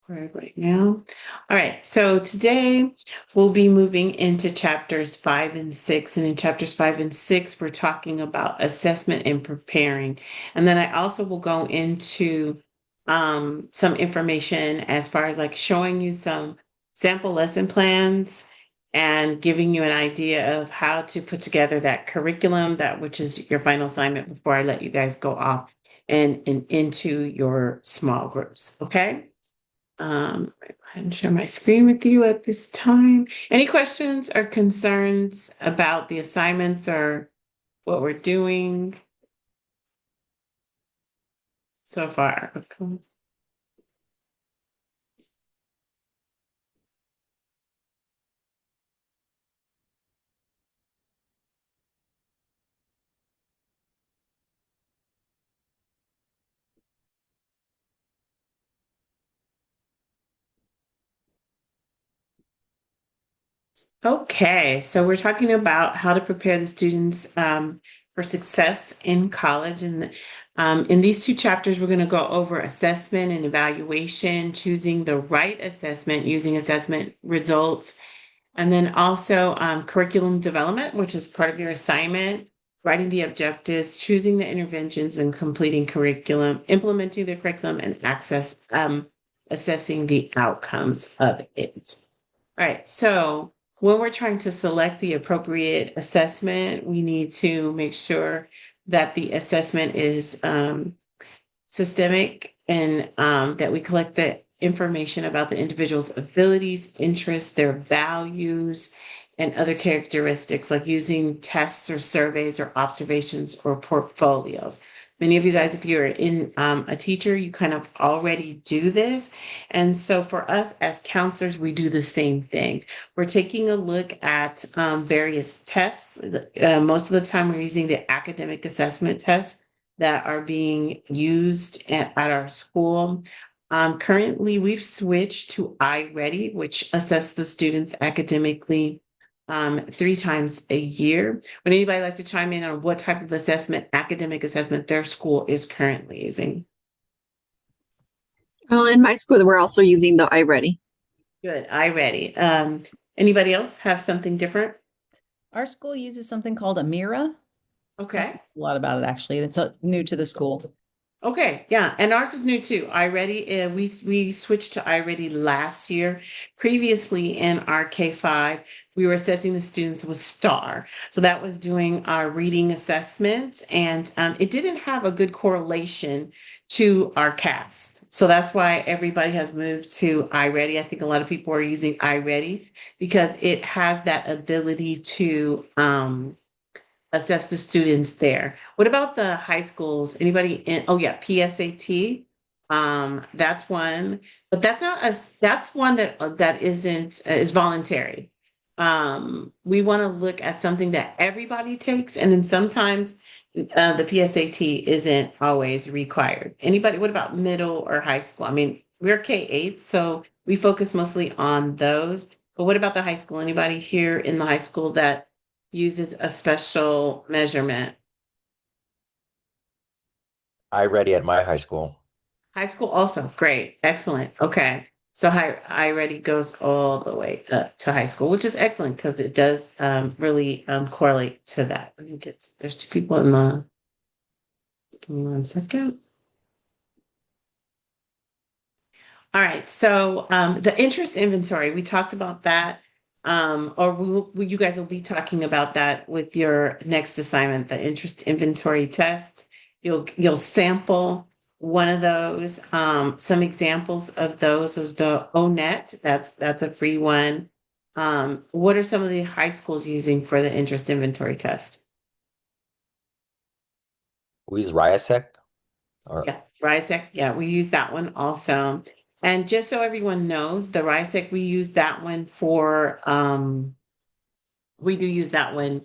right now. All right, so today we'll be moving into chapters 5 and 6. And in chapters 5 and 6, we're talking about assessment and preparing. And then I also will go into some information as far as like showing you some sample lesson plans and giving you an idea of how to put together that curriculum, that which is your final assignment before I let you guys go off and into your small groups. Okay. I'll go ahead and share my screen with you at this time. Any questions or concerns about the assignments or what we're doing so far? Okay. Okay, so we're talking about how to prepare the students for success in college. And in these two chapters, we're going to go over assessment and evaluation, choosing the right assessment using assessment results, and then also curriculum development, which is part of your assignment, writing the objectives, choosing the interventions, and completing curriculum, implementing the curriculum, and assessing the outcomes of it. All right, so when we're trying to select the appropriate assessment, we need to make sure that the assessment is systemic and that we collect the information about the individual's abilities, interests, their values, and other characteristics, like using tests or surveys or observations or portfolios. Many of you guys, if you're in a teacher, you kind of already do this. And so for us as counselors, we do the same thing. We're taking a look at various tests. Most of the time, we're using the academic assessment tests that are being used at our school. Currently, we've switched to iReady, which assesses the students academically 3 times a year. Would anybody like to chime in on what type of assessment, academic assessment, their school is currently using? In my school, we're also using the iReady. Good, iReady. Anybody else have something different? Our school uses something called a Mira. Okay. A lot about it, actually. It's new to the school. Okay, yeah, and ours is new too. iReady, we switched to iReady last year. Previously in our K-5, we were assessing the students with STAR. So that was doing our reading assessment, and it didn't have a good correlation to our CASP. So that's why everybody has moved to iReady. I think a lot of people are using iReady because it has that ability to assess the students there. What about the high schools? Anybody in, oh yeah, PSAT. That's one, but that's not a, that's one that isn't, is voluntary. We want to look at something that everybody takes, and then sometimes the PSAT isn't always required. Anybody, what about middle or high school? I mean, we're K-8, so we focus mostly on those. But what about the high school? Anybody here in the high school that uses a special measurement? iReady at my high school. High school also, great, excellent. Okay. So iReady goes all the way up to high school, which is excellent because it does really correlate to that. Let me get, there's two people in the, give me 1 second. All right, so the interest inventory, we talked about that. Or you guys will be talking about that with your next assignment, the interest inventory test. You'll sample one of those. Some examples of those is the ONET. That's a free one. What are some of the high schools using for the interest inventory test? We use Ryasec or Yeah, RISEC. Yeah, we use that one also. And just so everyone knows, the RISEC, we use that one for, we do use that one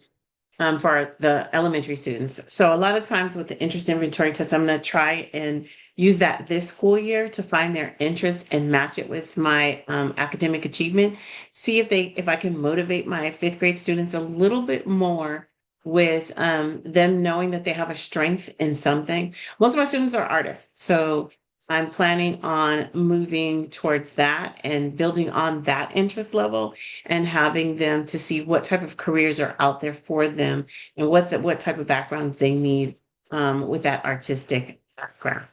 for the elementary students. So a lot of times with the interest inventory test, I'm going to try and use that this school year to find their interest and match it with my academic achievement. See if I can motivate my fifth grade students a little bit more with them knowing that they have a strength in something. Most of my students are artists, so I'm planning on moving towards that and building on that interest level and having them to see what type of careers are out there for them and what type of background they need with that artistic background.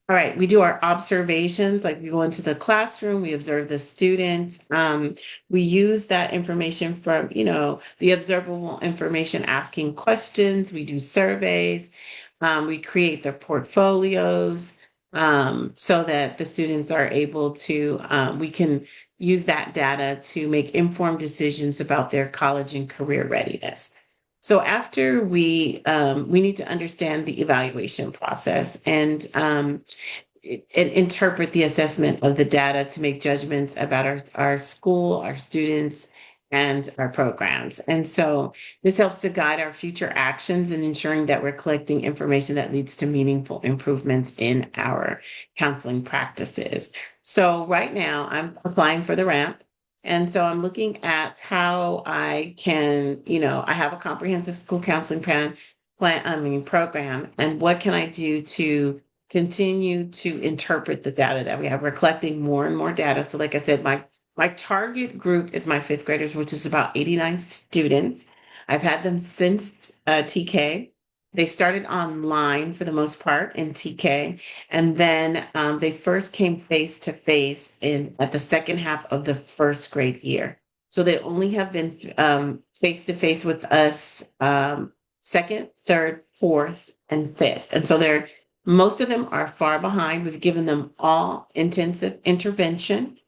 All right, we do our observations, like we go into the classroom, we observe the students. We use that information from, the observable information, asking questions. We do surveys. We create their portfolios so that the students are able to, we can use that data to make informed decisions about their college and career readiness. So after we need to understand the evaluation process and interpret the assessment of the data to make judgments about our school, our students, and our programs. And so this helps to guide our future actions in ensuring that we're collecting information that leads to meaningful improvements in our counseling practices. So right now I'm applying for the ramp. And so I'm looking at how I can, I have a comprehensive school counseling program, and what can I do to continue to interpret the data that we have. We're collecting more and more data. So like I said, my target group is my fifth graders, which is about 89 students. I've had them since TK. They started online for the most part in TK, and then they first came face to face at the second half of the first grade year. So they only have been face to face with us second, third, fourth, and fifth, and so most of them are far behind. We've given them all intensive intervention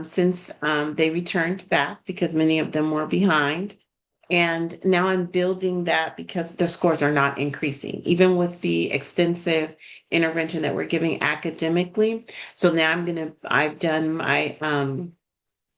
since they returned back because many of them were behind. And now I'm building that because the scores are not increasing, even with the extensive intervention that we're giving academically. So now I've done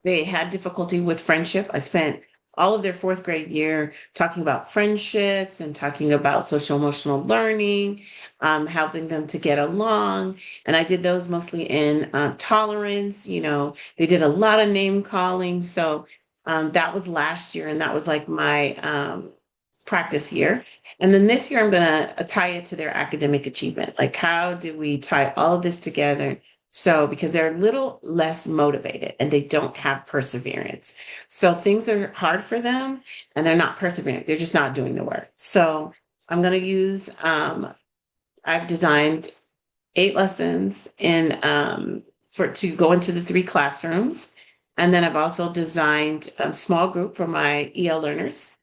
they had difficulty with friendship. I spent all of their fourth grade year talking about friendships and talking about social emotional learning, helping them to get along. And I did those mostly in tolerance. They did a lot of name calling. So that was last year, and that was like my practice year. And then this year, I'm going to tie it to their academic achievement. Like, how do we tie all of this together? So, because they're a little less motivated and they don't have perseverance. So things are hard for them and they're not persevering. They're just not doing the work. So I'm going to use, I've designed 8 lessons to go into the 3 classrooms. And then I've also designed a small group for my EL learners.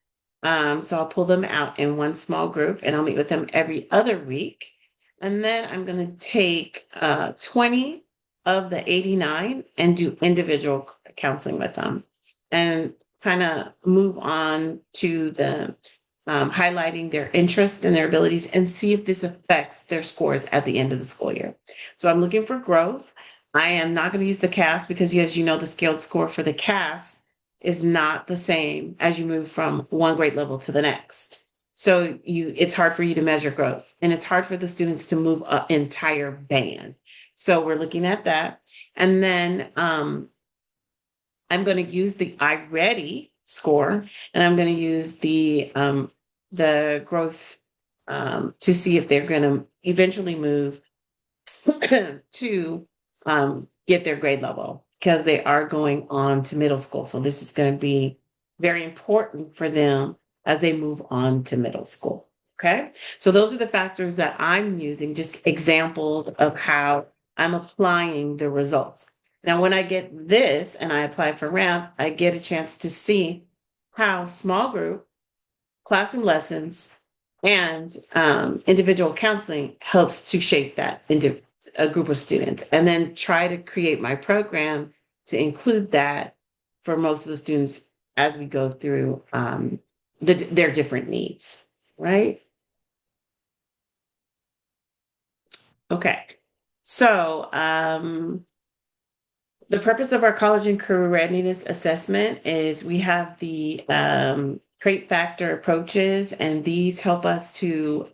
So I'll pull them out in one small group and I'll meet with them every other week. And then I'm going to take 20 of the 89 and do individual counseling with them and kind of move on to the highlighting their interests and their abilities and see if this affects their scores at the end of the school year. So I'm looking for growth. I am not going to use the CAS because, as you know, the scaled score for the CAS is not the same as you move from one grade level to the next. So it's hard for you to measure growth, and it's hard for the students to move an entire band. So we're looking at that. And then I'm going to use the iReady score, and I'm going to use the growth to see if they're going to eventually move to get their grade level, because they are going on to middle school. So this is going to be very important for them as they move on to middle school. Okay. So those are the factors that I'm using, just examples of how I'm applying the results. Now, when I get this and I apply for RAMP, I get a chance to see how small group, classroom lessons, and individual counseling helps to shape that into a group of students, and then try to create my program to include that for most of the students as we go through their different needs, right? Okay, so the purpose of our college and career readiness assessment is we have the trait factor approaches, and these help us to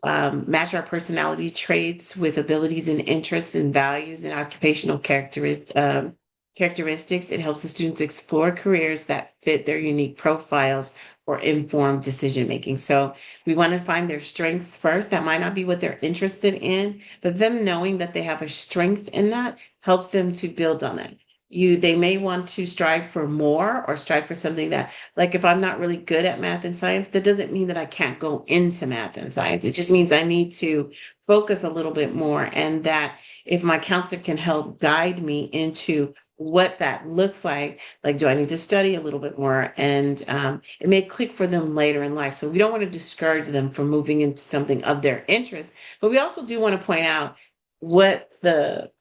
match our personality traits with abilities and interests and values and occupational characteristics, characteristics. It helps the students explore careers that fit their unique profiles or informed decision making. So we want to find their strengths first. That might not be what they're interested in, but them knowing that they have a strength in that helps them to build on that. They may want to strive for more or strive for something that, like, if I'm not really good at math and science, that doesn't mean that I can't go into math and science. It just means I need to focus a little bit more, and that if my counselor can help guide me into what that looks like, do I need to study a little bit more? And it may click for them later in life. So we don't want to discourage them from moving into something of their interest, but we also do want to point out what the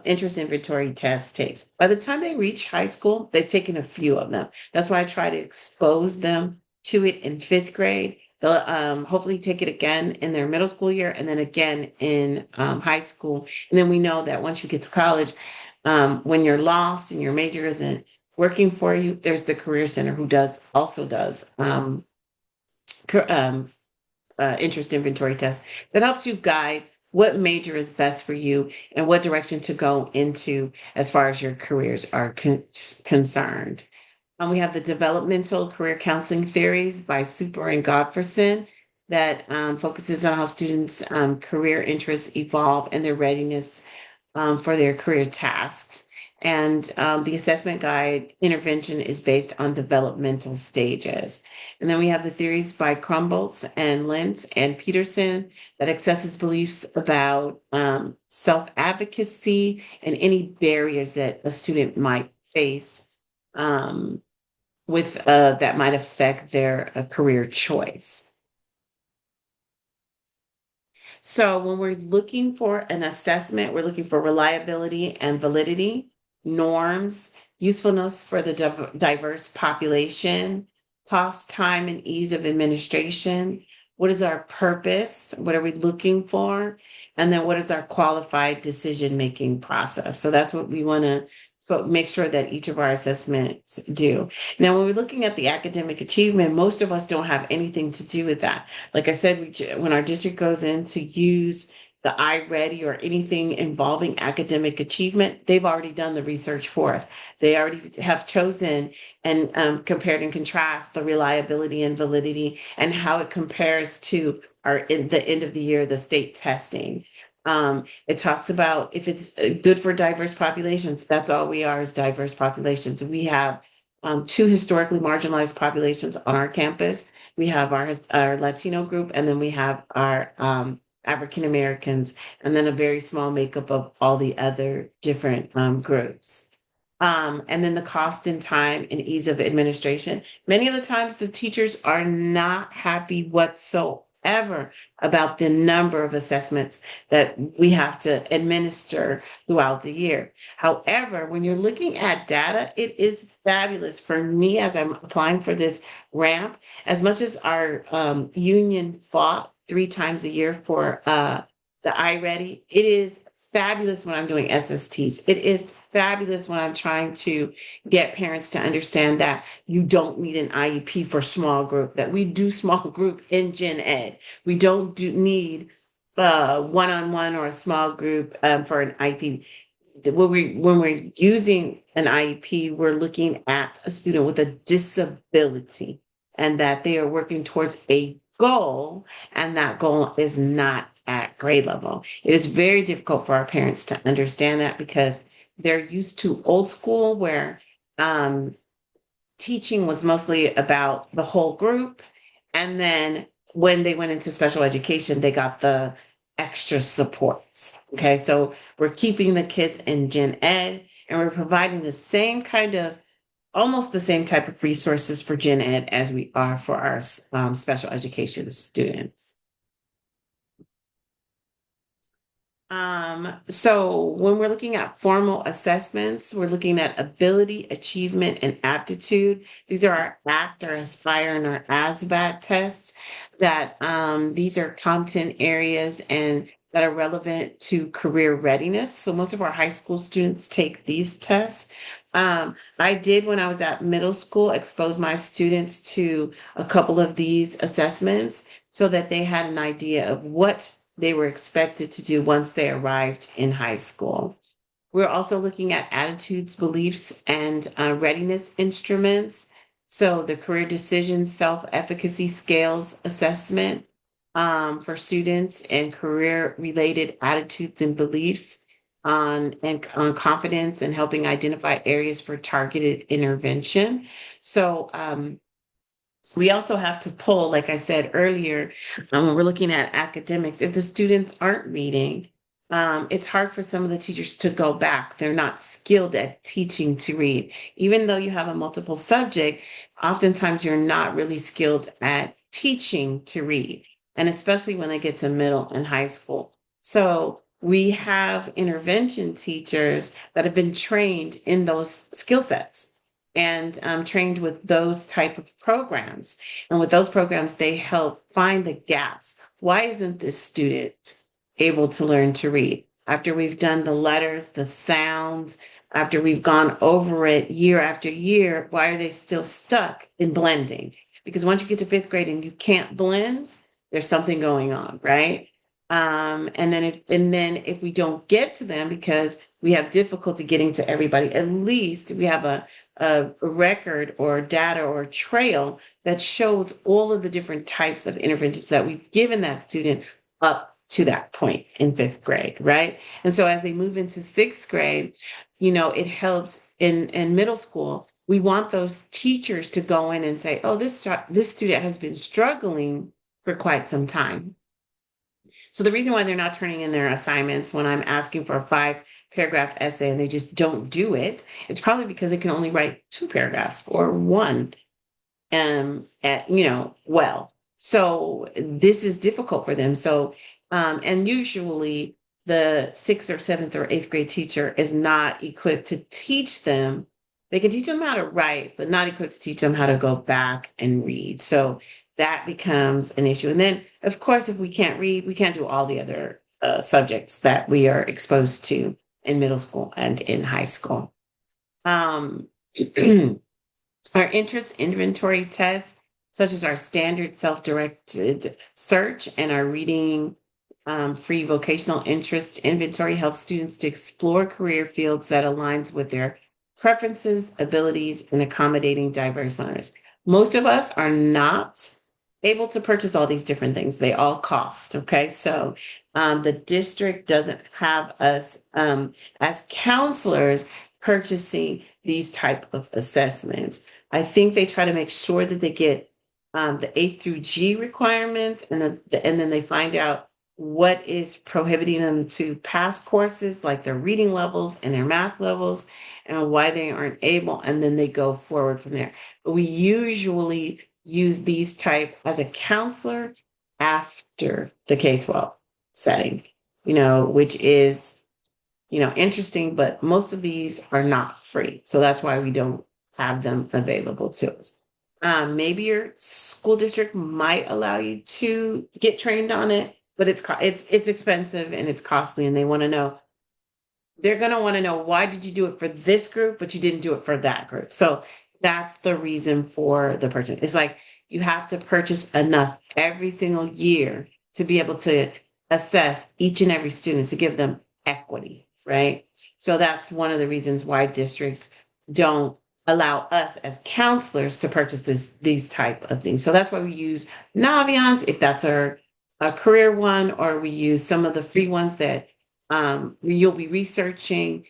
interest inventory test takes. By the time they reach high school, they've taken a few of them. That's why I try to expose them to it in fifth grade. They'll hopefully take it again in their middle school year and then again in high school. And then we know that once you get to college, when you're lost and your major isn't working for you, there's the Career Center who also does interest inventory test that helps you guide what major is best for you and what direction to go into as far as your careers are concerned. We have the developmental career counseling theories by Super and Godfreyson that focuses on how students' career interests evolve and their readiness for their career tasks. And the assessment guide intervention is based on developmental stages. And then we have the theories by Crumbolts and Lentz and Peterson that assesses beliefs about self-advocacy and any barriers that a student might face with that might affect their career choice. So when we're looking for an assessment, we're looking for reliability and validity, norms, usefulness for the diverse population, cost, time, and ease of administration. What is our purpose? What are we looking for? And then what is our qualified decision-making process? So that's what we want to make sure that each of our assessments do. Now, when we're looking at the academic achievement, most of us don't have anything to do with that. Like I said, when our district goes in to use the iReady or anything involving academic achievement, they've already done the research for us. They already have chosen and compared and contrast the reliability and validity and how it compares to the end of the year, the state testing. It talks about if it's good for diverse populations. That's all we are, is diverse populations. We have two historically marginalized populations on our campus. We have our Latino group, and then we have our African Americans, and then a very small makeup of all the other different groups. And then the cost and time and ease of administration. Many of the times the teachers are not happy whatsoever about the number of assessments that we have to administer throughout the year. However, when you're looking at data, it is fabulous for me as I'm applying for this ramp. As much as our union fought 3 times a year for the iReady, it is fabulous when I'm doing SSTs. It is fabulous when I'm trying to get parents to understand that you don't need an IEP for small group, that we do small group in Gen Ed. We don't need one-on-one or a small group for an IEP. When we're using an IEP, we're looking at a student with a disability and that they are working towards a goal, and that goal is not at grade level. It is very difficult for our parents to understand that because they're used to old school where teaching was mostly about the whole group. And then when they went into special education, they got the extra supports. Okay, so we're keeping the kids in Gen Ed and we're providing the same kind of almost the same type of resources for Gen Ed as we are for our special education students. So when we're looking at formal assessments, we're looking at ability, achievement, and aptitude. These are our ACT, our Aspire, and our ASVAT tests that these are content areas and that are relevant to career readiness. So most of our high school students take these tests. I did, when I was at middle school, expose my students to a couple of these assessments so that they had an idea of what they were expected to do once they arrived in high school. We're also looking at attitudes, beliefs, and readiness instruments. So the career decision self-efficacy scales assessment for students and career-related attitudes and beliefs on confidence and helping identify areas for targeted intervention. So we also have to pull, like I said earlier, when we're looking at academics, if the students aren't reading, it's hard for some of the teachers to go back. They're not skilled at teaching to read. Even though you have a multiple subject, oftentimes you're not really skilled at teaching to read, and especially when they get to middle and high school. So we have intervention teachers that have been trained in those skill sets and trained with those type of programs. And with those programs, they help find the gaps. Why isn't this student able to learn to read? After we've done the letters, the sounds, after we've gone over it year after year, why are they still stuck in blending? Because once you get to fifth grade and you can't blend, there's something going on, right? And then if we don't get to them because we have difficulty getting to everybody, at least we have a record or data or trail that shows all of the different types of interventions that we've given that student up to that point in fifth grade, right? And so as they move into sixth grade, it helps in middle school. We want those teachers to go in and say, oh, this student has been struggling for quite some time. So the reason why they're not turning in their assignments when I'm asking for a 5-paragraph essay and they just don't do it, it's probably because they can only write 2 paragraphs or one, well. So this is difficult for them. So, and usually the 6th or 7th or 8th grade teacher is not equipped to teach them. They can teach them how to write, but not equipped to teach them how to go back and read. So that becomes an issue. And then, of course, if we can't read, we can't do all the other subjects that we are exposed to in middle school and in high school. Our interest inventory tests, such as our standard self-directed search and our reading free vocational interest inventory, helps students to explore career fields that aligns with their preferences, abilities, and accommodating diverse learners. Most of us are not able to purchase all these different things. They all cost. Okay. So the district doesn't have us as counselors purchasing these type of assessments. I think they try to make sure that they get the A through G requirements, and then they find out what is prohibiting them to pass courses like their reading levels and their math levels and why they aren't able, and then they go forward from there. But we usually use these type as a counselor after the K-12 setting, which is, interesting, but most of these are not free. So that's why we don't have them available to us. Maybe your school district might allow you to get trained on it, but it's expensive and it's costly, and they're going to want to know, why did you do it for this group, but you didn't do it for that group? So that's the reason for the purchase. It's like you have to purchase enough every single year to be able to assess each and every student, to give them equity, right? So that's one of the reasons why districts don't allow us as counselors to purchase these type of things. So that's why we use Naviance, if that's a career one, or we use some of the free ones that you'll be researching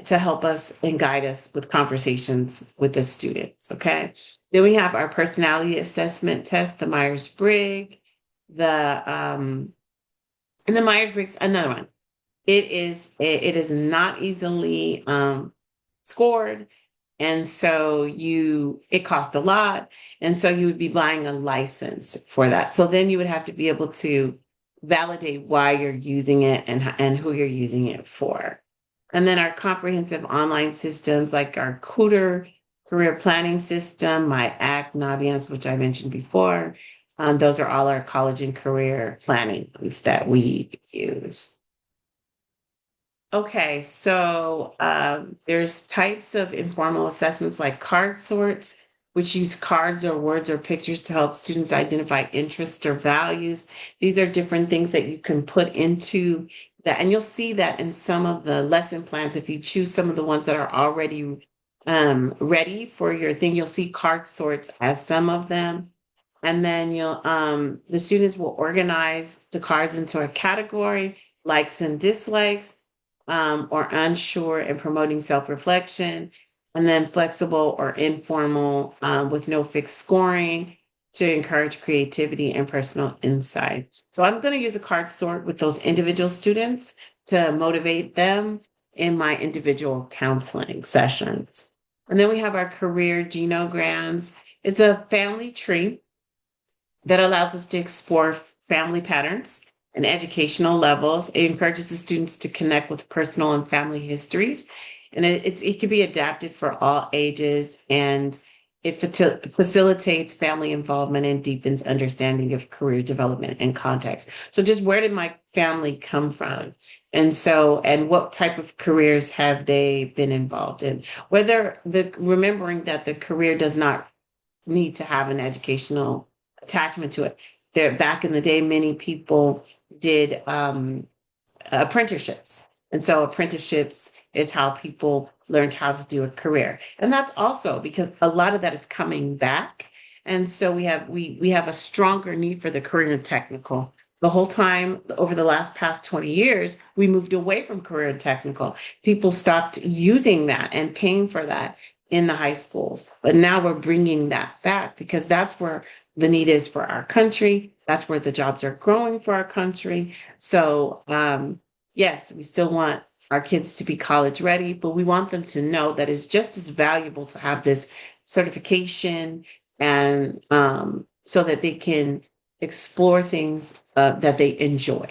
to help us and guide us with conversations with the students. Okay. Then we have our personality assessment test, the Myers-Briggs, and the Myers-Briggs, another one. It is not easily scored. And so it costs a lot. And so you would be buying a license for that. So then you would have to be able to validate why you're using it and who you're using it for. And then our comprehensive online systems like our Cooter career planning system, my ACT, Naviance, which I mentioned before. Those are all our college and career planning that we use. Okay, so there's types of informal assessments like card sorts, which use cards or words or pictures to help students identify interests or values. These are different things that you can put into that, and you'll see that in some of the lesson plans. If you choose some of the ones that are already ready for your thing, you'll see card sorts as some of them. And then the students will organize the cards into a category, likes and dislikes, or unsure and promoting self-reflection, and then flexible or informal, with no fixed scoring to encourage creativity and personal insight. So I'm going to use a card sort with those individual students to motivate them in my individual counseling sessions. And then we have our career genograms. It's a family tree that allows us to explore family patterns and educational levels. It encourages the students to connect with personal and family histories. And it can be adapted for all ages, and it facilitates family involvement and deepens understanding of career development and context. So just where did my family come from? And what type of careers have they been involved in? Remembering that the career does not need to have an educational attachment to it. There, back in the day, many people did apprenticeships. And so apprenticeships is how people learned how to do a career. And that's also because a lot of that is coming back. And so we have a stronger need for the career and technical. The whole time over the past 20 years, we moved away from career and technical. People stopped using that and paying for that in the high schools. But now we're bringing that back because that's where the need is for our country. That's where the jobs are growing for our country. So, yes, we still want our kids to be college ready, but we want them to know that it's just as valuable to have this certification, and so that they can explore things that they enjoy.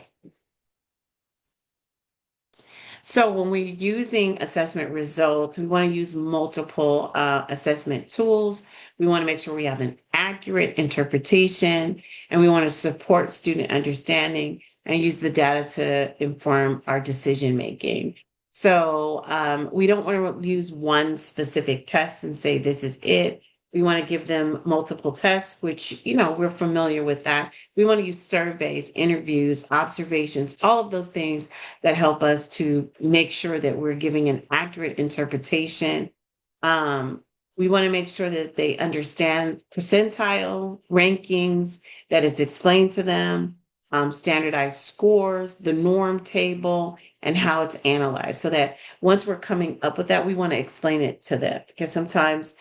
So when we're using assessment results, we want to use multiple assessment tools. We want to make sure we have an accurate interpretation, and we want to support student understanding and use the data to inform our decision making. So we don't want to use one specific test and say this is it. We want to give them multiple tests, which, we're familiar with that. We want to use surveys, interviews, observations, all of those things that help us to make sure that we're giving an accurate interpretation. We want to make sure that they understand percentile rankings, that it's explained to them, standardized scores, the norm table, and how it's analyzed. So that once we're coming up with that, we want to explain it to them, because sometimes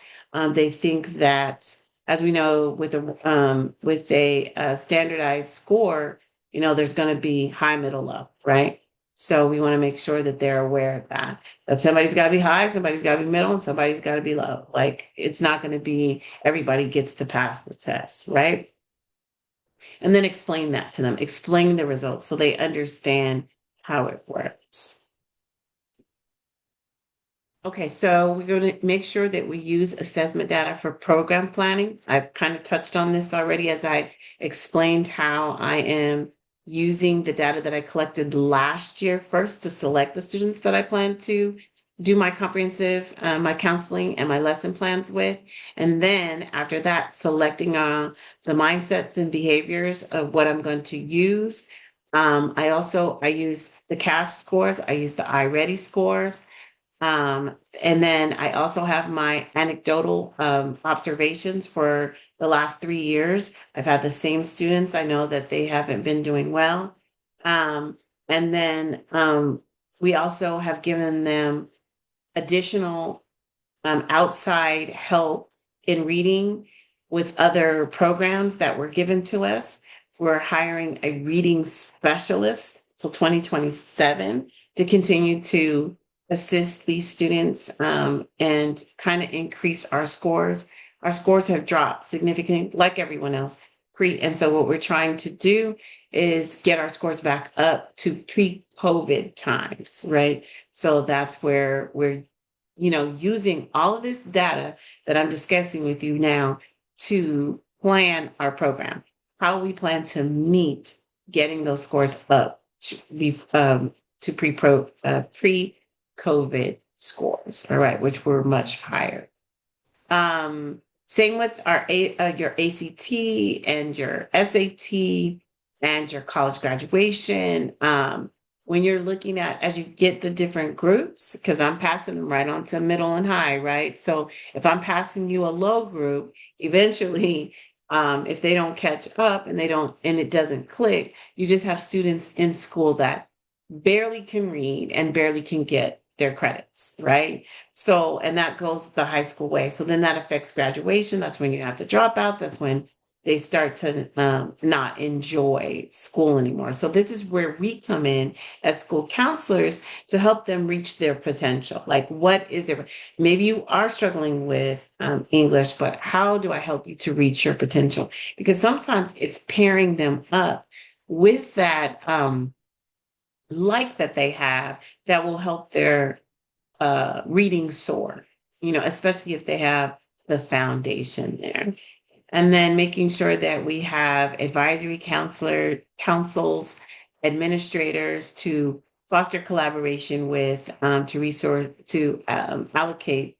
they think that, as we know, with a standardized score, there's going to be high, middle, low, right? So we want to make sure that they're aware of that somebody's got to be high, somebody's got to be middle, and somebody's got to be low. Like, it's not going to be everybody gets to pass the test, right? And then explain that to them, explain the results so they understand how it works. Okay, so we're going to make sure that we use assessment data for program planning. I've kind of touched on this already as I explained how I am using the data that I collected last year first to select the students that I plan to do my comprehensive, my counseling and my lesson plans with. And then after that, selecting the mindsets and behaviors of what I'm going to use. I use the CAS scores. I use the iReady scores. And then I also have my anecdotal observations for the last 3 years. I've had the same students. I know that they haven't been doing well. And then we also have given them additional outside help in reading with other programs that were given to us. We're hiring a reading specialist till 2027 to continue to assist these students and kind of increase our scores. Our scores have dropped significantly, like everyone else. And so what we're trying to do is get our scores back up to pre-COVID times, right? So that's where we're, using all of this data that I'm discussing with you now to plan our program, how we plan to meet getting those scores up to pre-COVID scores, all right, which were much higher. Same with your ACT and your SAT and your college graduation. when you're looking at, as you get the different groups, because I'm passing them right on to middle and high, right? So if I'm passing you a low group, eventually, if they don't catch up and it doesn't click, you just have students in school that barely can read and barely can get their credits, right? So, and that goes the high school way. So then that affects graduation. That's when you have the dropouts. That's when they start to not enjoy school anymore. So this is where we come in as school counselors to help them reach their potential. Like, what is their, maybe you are struggling with English, but how do I help you to reach your potential? Because sometimes it's pairing them up with that like that they have that will help their reading soar, especially if they have the foundation there. And then making sure that we have advisory councils, administrators to foster collaboration with to allocate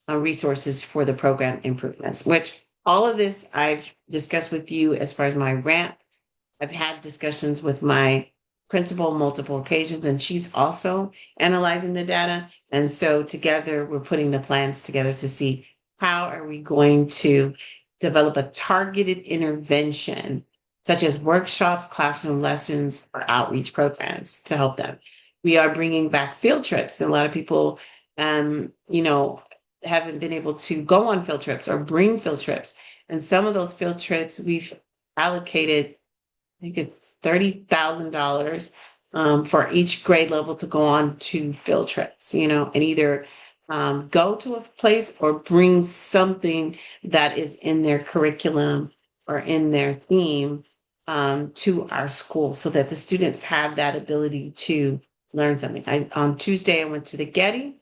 resources for the program improvements, which all of this I've discussed with you as far as my ramp. I've had discussions with my principal multiple occasions, and she's also analyzing the data. And so together we're putting the plans together to see how are we going to develop a targeted intervention, such as workshops, classroom lessons, or outreach programs to help them. We are bringing back field trips, and a lot of people, haven't been able to go on field trips or bring field trips. And some of those field trips we've allocated, I think it's $30,000 for each grade level to go on to field trips, and either go to a place or bring something that is in their curriculum or in their theme to our school so that the students have that ability to learn something. On Tuesday, I went to the Getty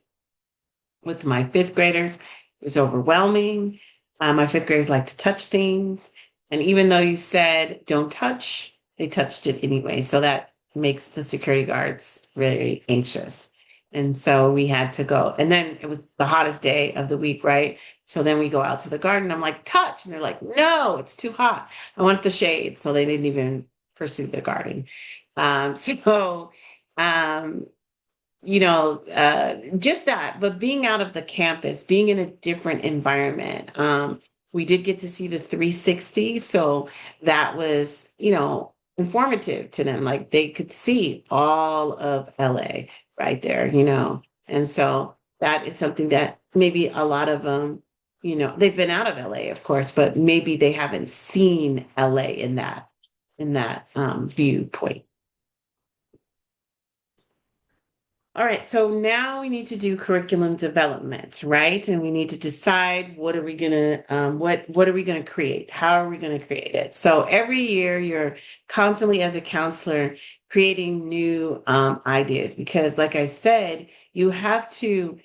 with my fifth graders. It was overwhelming. My fifth graders like to touch things. And even though you said don't touch, they touched it anyway. So that makes the security guards very anxious. And so we had to go. And then it was the hottest day of the week, right? So then we go out to the garden. I'm like, touch. And they're like, no, it's too hot. I want the shade. So they didn't even pursue the garden. So just that, but being out of the campus, being in a different environment. We did get to see the 360. So that was, informative to them. Like they could see all of LA right there, And so that is something that maybe a lot of them, they've been out of LA, of course, but maybe they haven't seen LA in that viewpoint. All right, so now we need to do curriculum development, right? And we need to decide what are we gonna what are we gonna create? How are we gonna create it? So every year you're constantly as a counselor creating new ideas because, like I said, you have to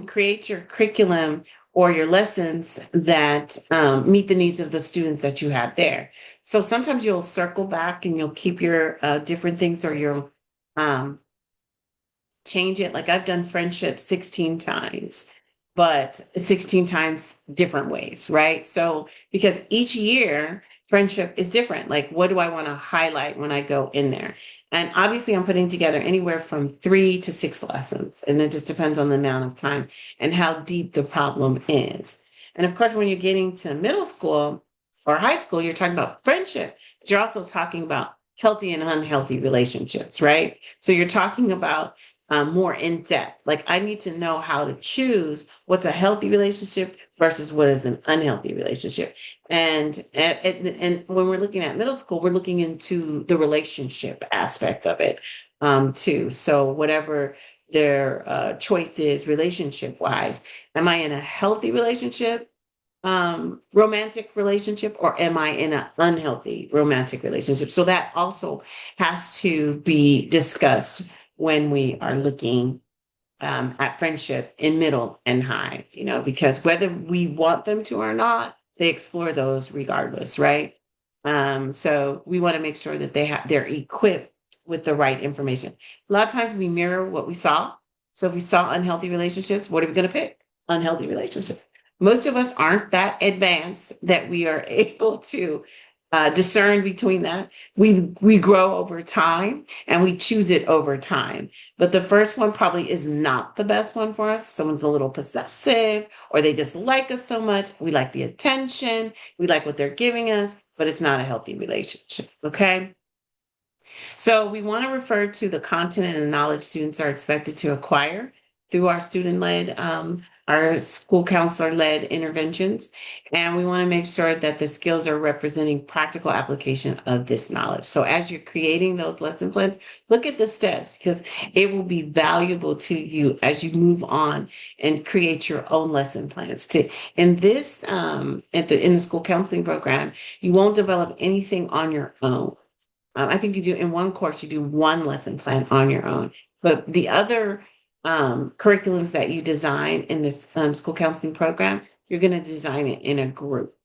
create your curriculum or your lessons that meet the needs of the students that you have there. So sometimes you'll circle back and you'll keep your different things or your change it. Like I've done friendship 16 times, but 16 times different ways, right? So because each year friendship is different. Like what do I want to highlight when I go in there? And obviously I'm putting together anywhere from 3 to 6 lessons. And it just depends on the amount of time and how deep the problem is. And of course, when you're getting to middle school or high school, you're talking about friendship, but you're also talking about healthy and unhealthy relationships, right? So you're talking about more in depth. Like I need to know how to choose what's a healthy relationship versus what is an unhealthy relationship. And when we're looking at middle school, we're looking into the relationship aspect of it too. So whatever their choice is relationship wise, am I in a healthy relationship? Romantic relationship, or am I in an unhealthy romantic relationship? So that also has to be discussed when we are looking at friendship in middle and high, because whether we want them to or not, they explore those regardless, right? So we want to make sure that they're equipped with the right information. A lot of times we mirror what we saw. So if we saw unhealthy relationships, what are we going to pick? Unhealthy relationships. Most of us aren't that advanced that we are able to discern between that. We grow over time and we choose it over time. But the first one probably is not the best one for us. Someone's a little possessive, or they just like us so much. We like the attention, we like what they're giving us, but it's not a healthy relationship. Okay. So we want to refer to the content and the knowledge students are expected to acquire through our student-led, our school counselor-led interventions. And we want to make sure that the skills are representing practical application of this knowledge. So as you're creating those lesson plans, look at the steps because it will be valuable to you as you move on and create your own lesson plans. In this, in the school counseling program, you won't develop anything on your own. I think you do in one course, you do one lesson plan on your own, but the other curriculums that you design in this school counseling program, you're going to design it in a group.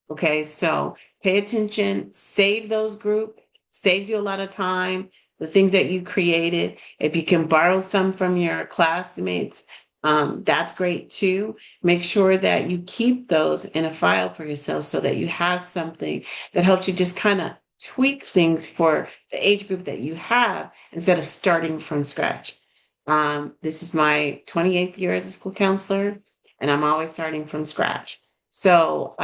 Okay, so pay attention, save those group, saves you a lot of time. The things that you created, if you can borrow some from your classmates, that's great too. Make sure that you keep those in a file for yourself so that you have something that helps you just kind of tweak things for the age group that you have instead of starting from scratch. This is my 28th year as a school counselor, and I'm always starting from scratch. So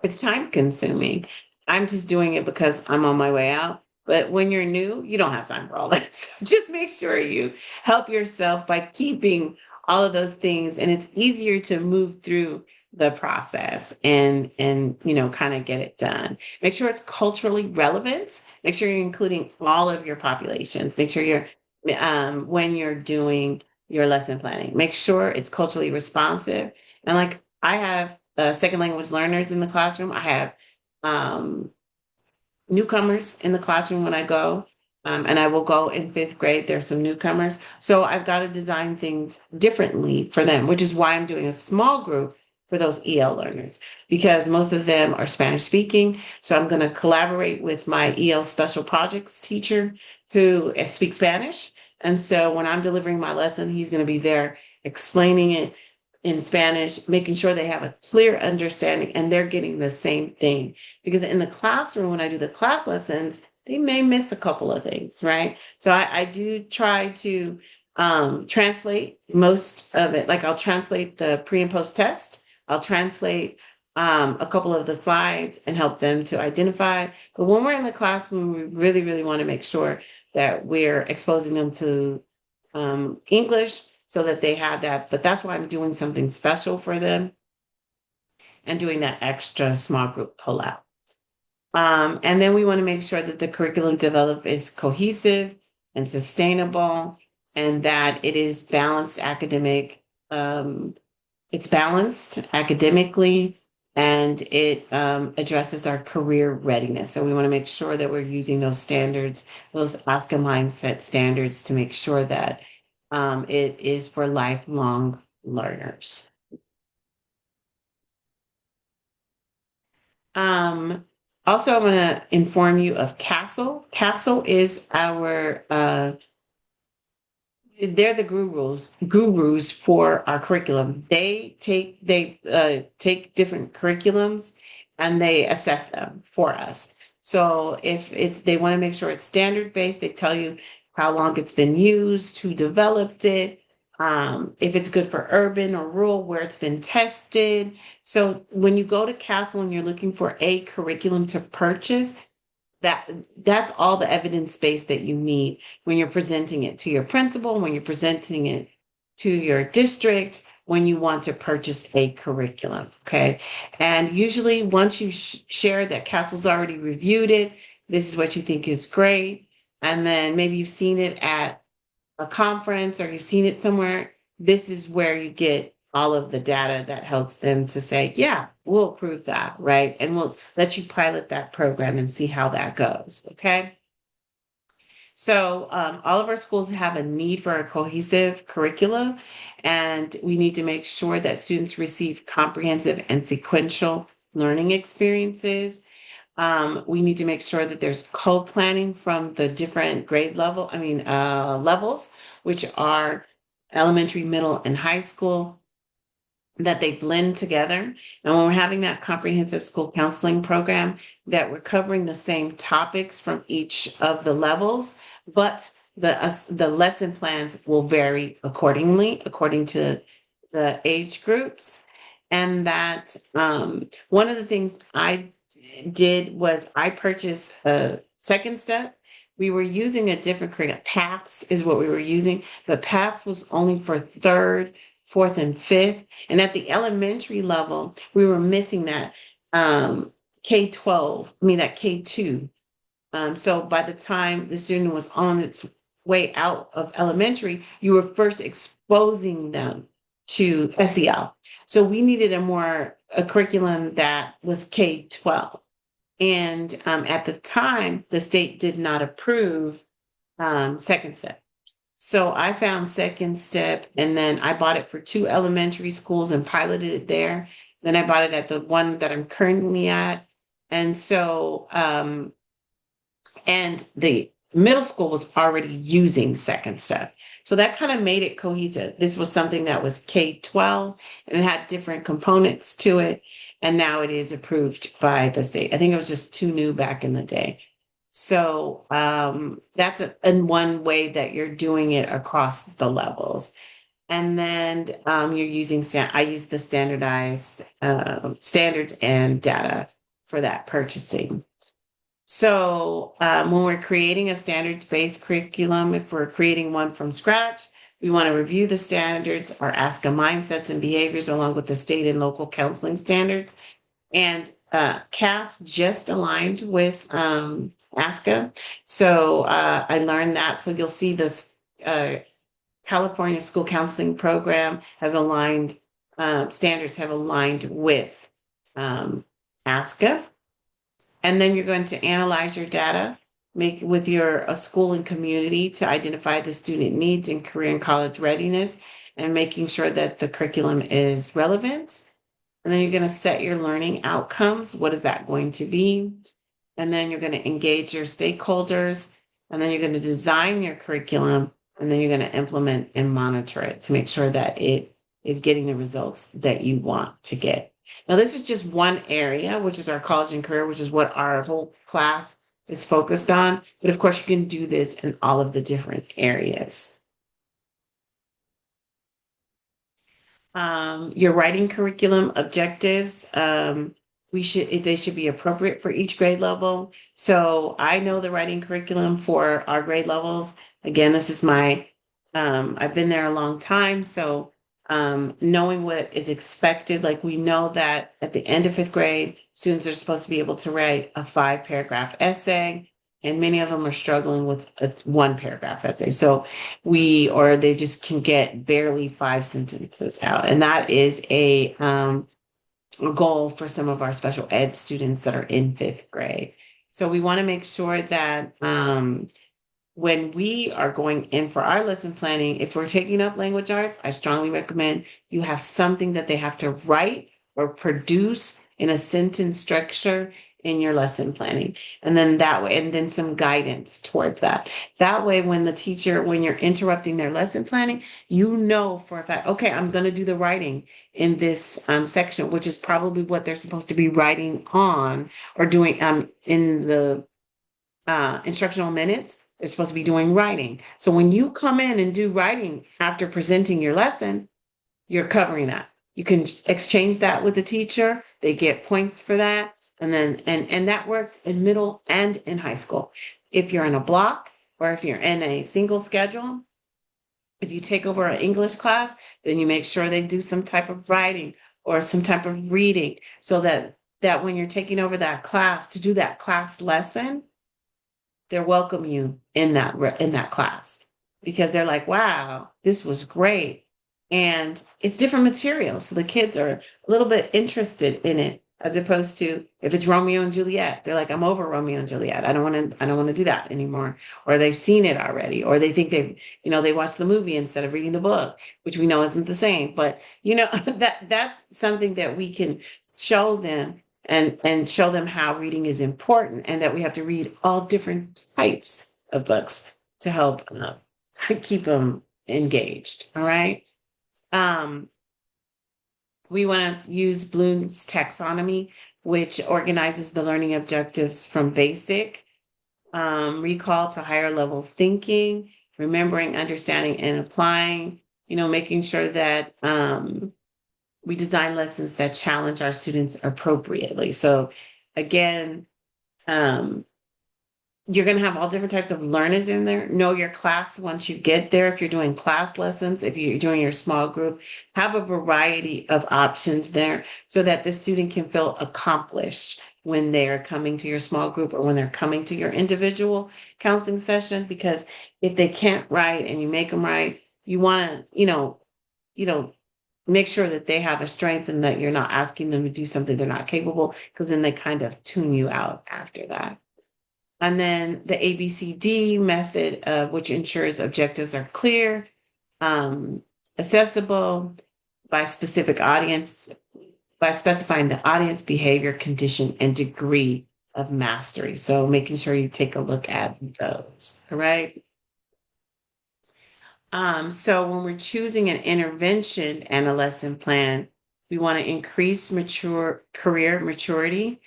it's time consuming. I'm just doing it because I'm on my way out. But when you're new, you don't have time for all that. So just make sure you help yourself by keeping all of those things, and it's easier to move through the process and kind of get it done. Make sure it's culturally relevant. Make sure you're including all of your populations. Make sure you're when you're doing your lesson planning, make sure it's culturally responsive. And like I have second language learners in the classroom. I have newcomers in the classroom when I go. And I will go in fifth grade. There's some newcomers. So I've got to design things differently for them, which is why I'm doing a small group for those EL learners, because most of them are Spanish speaking. So I'm going to collaborate with my EL special projects teacher who speaks Spanish. And so when I'm delivering my lesson, he's going to be there explaining it in Spanish, making sure they have a clear understanding and they're getting the same thing. Because in the classroom, when I do the class lessons, they may miss a couple of things, right? So I do try to translate most of it. Like I'll translate the pre and post test. I'll translate a couple of the slides and help them to identify. But when we're in the classroom, we really, really want to make sure that we're exposing them to English so that they have that. But that's why I'm doing something special for them and doing that extra small group pullout. And then we want to make sure that the curriculum developed is cohesive and sustainable and that it is balanced it's balanced academically and it addresses our career readiness. So we want to make sure that we're using those standards, those OSCA mindset standards to make sure that it is for lifelong learners. Also, I want to inform you of CASEL. CASEL is our they're the gurus for our curriculum. They take different curriculums and they assess them for us. So if they want to make sure it's standard based, they tell you how long it's been used, who developed it, if it's good for urban or rural, where it's been tested. So when you go to CASEL and you're looking for a curriculum to purchase, that's all the evidence base that you need when you're presenting it to your principal, when you're presenting it to your district, when you want to purchase a curriculum. Okay. And usually once you share that CASEL's already reviewed it, this is what you think is great. And then maybe you've seen it at a conference or you've seen it somewhere. This is where you get all of the data that helps them to say, yeah, we'll approve that, right? And we'll let you pilot that program and see how that goes, okay? So all of our schools have a need for a cohesive curriculum, and we need to make sure that students receive comprehensive and sequential learning experiences. We need to make sure that there's co-planning from the different levels, which are elementary, middle, and high school. that they blend together. And when we're having that comprehensive school counseling program, that we're covering the same topics from each of the levels, but the lesson plans will vary accordingly, according to the age groups. And that one of the things I did was I purchased a second step. We were using a different curriculum. Paths is what we were using, but Paths was only for third, fourth, and fifth. And at the elementary level, we were missing that K-12, that K-2. So by the time the student was on its way out of elementary, you were first exposing them to SEL. So we needed a curriculum that was K-12. And at the time, the state did not approve second step. So I found second step, and then I bought it for 2 elementary schools and piloted it there. Then I bought it at the one that I'm currently at. And so, and the middle school was already using second step. So that kind of made it cohesive. This was something that was K-12 and it had different components to it. And now it is approved by the state. I think it was just too new back in the day. So that's in one way that you're doing it across the levels. And then you're using, I use the standardized standards and data for that purchasing. So when we're creating a standards-based curriculum, if we're creating one from scratch, we want to review the standards, our ASCA mindsets and behaviors, along with the state and local counseling standards. And CAS just aligned with ASCA. So I learned that. So you'll see this California School Counseling Program has aligned, standards have aligned with ASCA. And then you're going to analyze your data, make with your school and community to identify the student needs in career and college readiness, and making sure that the curriculum is relevant. And then you're going to set your learning outcomes. What is that going to be? And then you're going to engage your stakeholders. And then you're going to design your curriculum. And then you're going to implement and monitor it to make sure that it is getting the results that you want to get. Now, this is just one area, which is our college and career, which is what our whole class is focused on. But of course, you can do this in all of the different areas. Your writing curriculum objectives, they should be appropriate for each grade level. So I know the writing curriculum for our grade levels. Again, this is I've been there a long time. So knowing what is expected, like we know that at the end of 5th grade, students are supposed to be able to write a 5-paragraph essay, and many of them are struggling with a 1-paragraph essay. So they just can get barely 5 sentences out. And that is a goal for some of our special ed students that are in 5th grade. So we want to make sure that when we are going in for our lesson planning, if we're taking up language arts, I strongly recommend you have something that they have to write or produce in a sentence structure in your lesson planning. And then that way, and then some guidance towards that. That way, when you're interrupting their lesson planning, you know for a fact, okay, I'm going to do the writing in this section, which is probably what they're supposed to be writing on or doing in the instructional minutes. They're supposed to be doing writing. So when you come in and do writing after presenting your lesson, you're covering that. You can exchange that with the teacher. They get points for that. And then, and that works in middle and in high school. If you're in a block or if you're in a single schedule, if you take over an English class, then you make sure they do some type of writing or some type of reading so that when you're taking over that class to do that class lesson, they welcome you in that class because they're like, wow, this was great. And it's different material. So the kids are a little bit interested in it as opposed to if it's Romeo and Juliet, they're like, I'm over Romeo and Juliet. I don't want to do that anymore. Or they've seen it already, or they think they watched the movie instead of reading the book, which we know isn't the same. But that's something that we can show them and show them how reading is important and that we have to read all different types of books to help keep them engaged. All right. We want to use Bloom's taxonomy, which organizes the learning objectives from basic, recall to higher level thinking, remembering, understanding, and applying, making sure that we design lessons that challenge our students appropriately. So again, um, you're going to have all different types of learners in there. Know your class once you get there. If you're doing class lessons, if you're doing your small group, have a variety of options there so that the student can feel accomplished when they're coming to your small group or when they're coming to your individual counseling session. Because if they can't write and you make them write, you want to, make sure that they have a strength and that you're not asking them to do something they're not capable, because then they kind of tune you out after that. And then the ABCD method, which ensures objectives are clear, accessible by specific audience, by specifying the audience, behavior, condition, and degree of mastery. So making sure you take a look at those, all right? So when we're choosing an intervention and a lesson plan, we want to increase career maturity,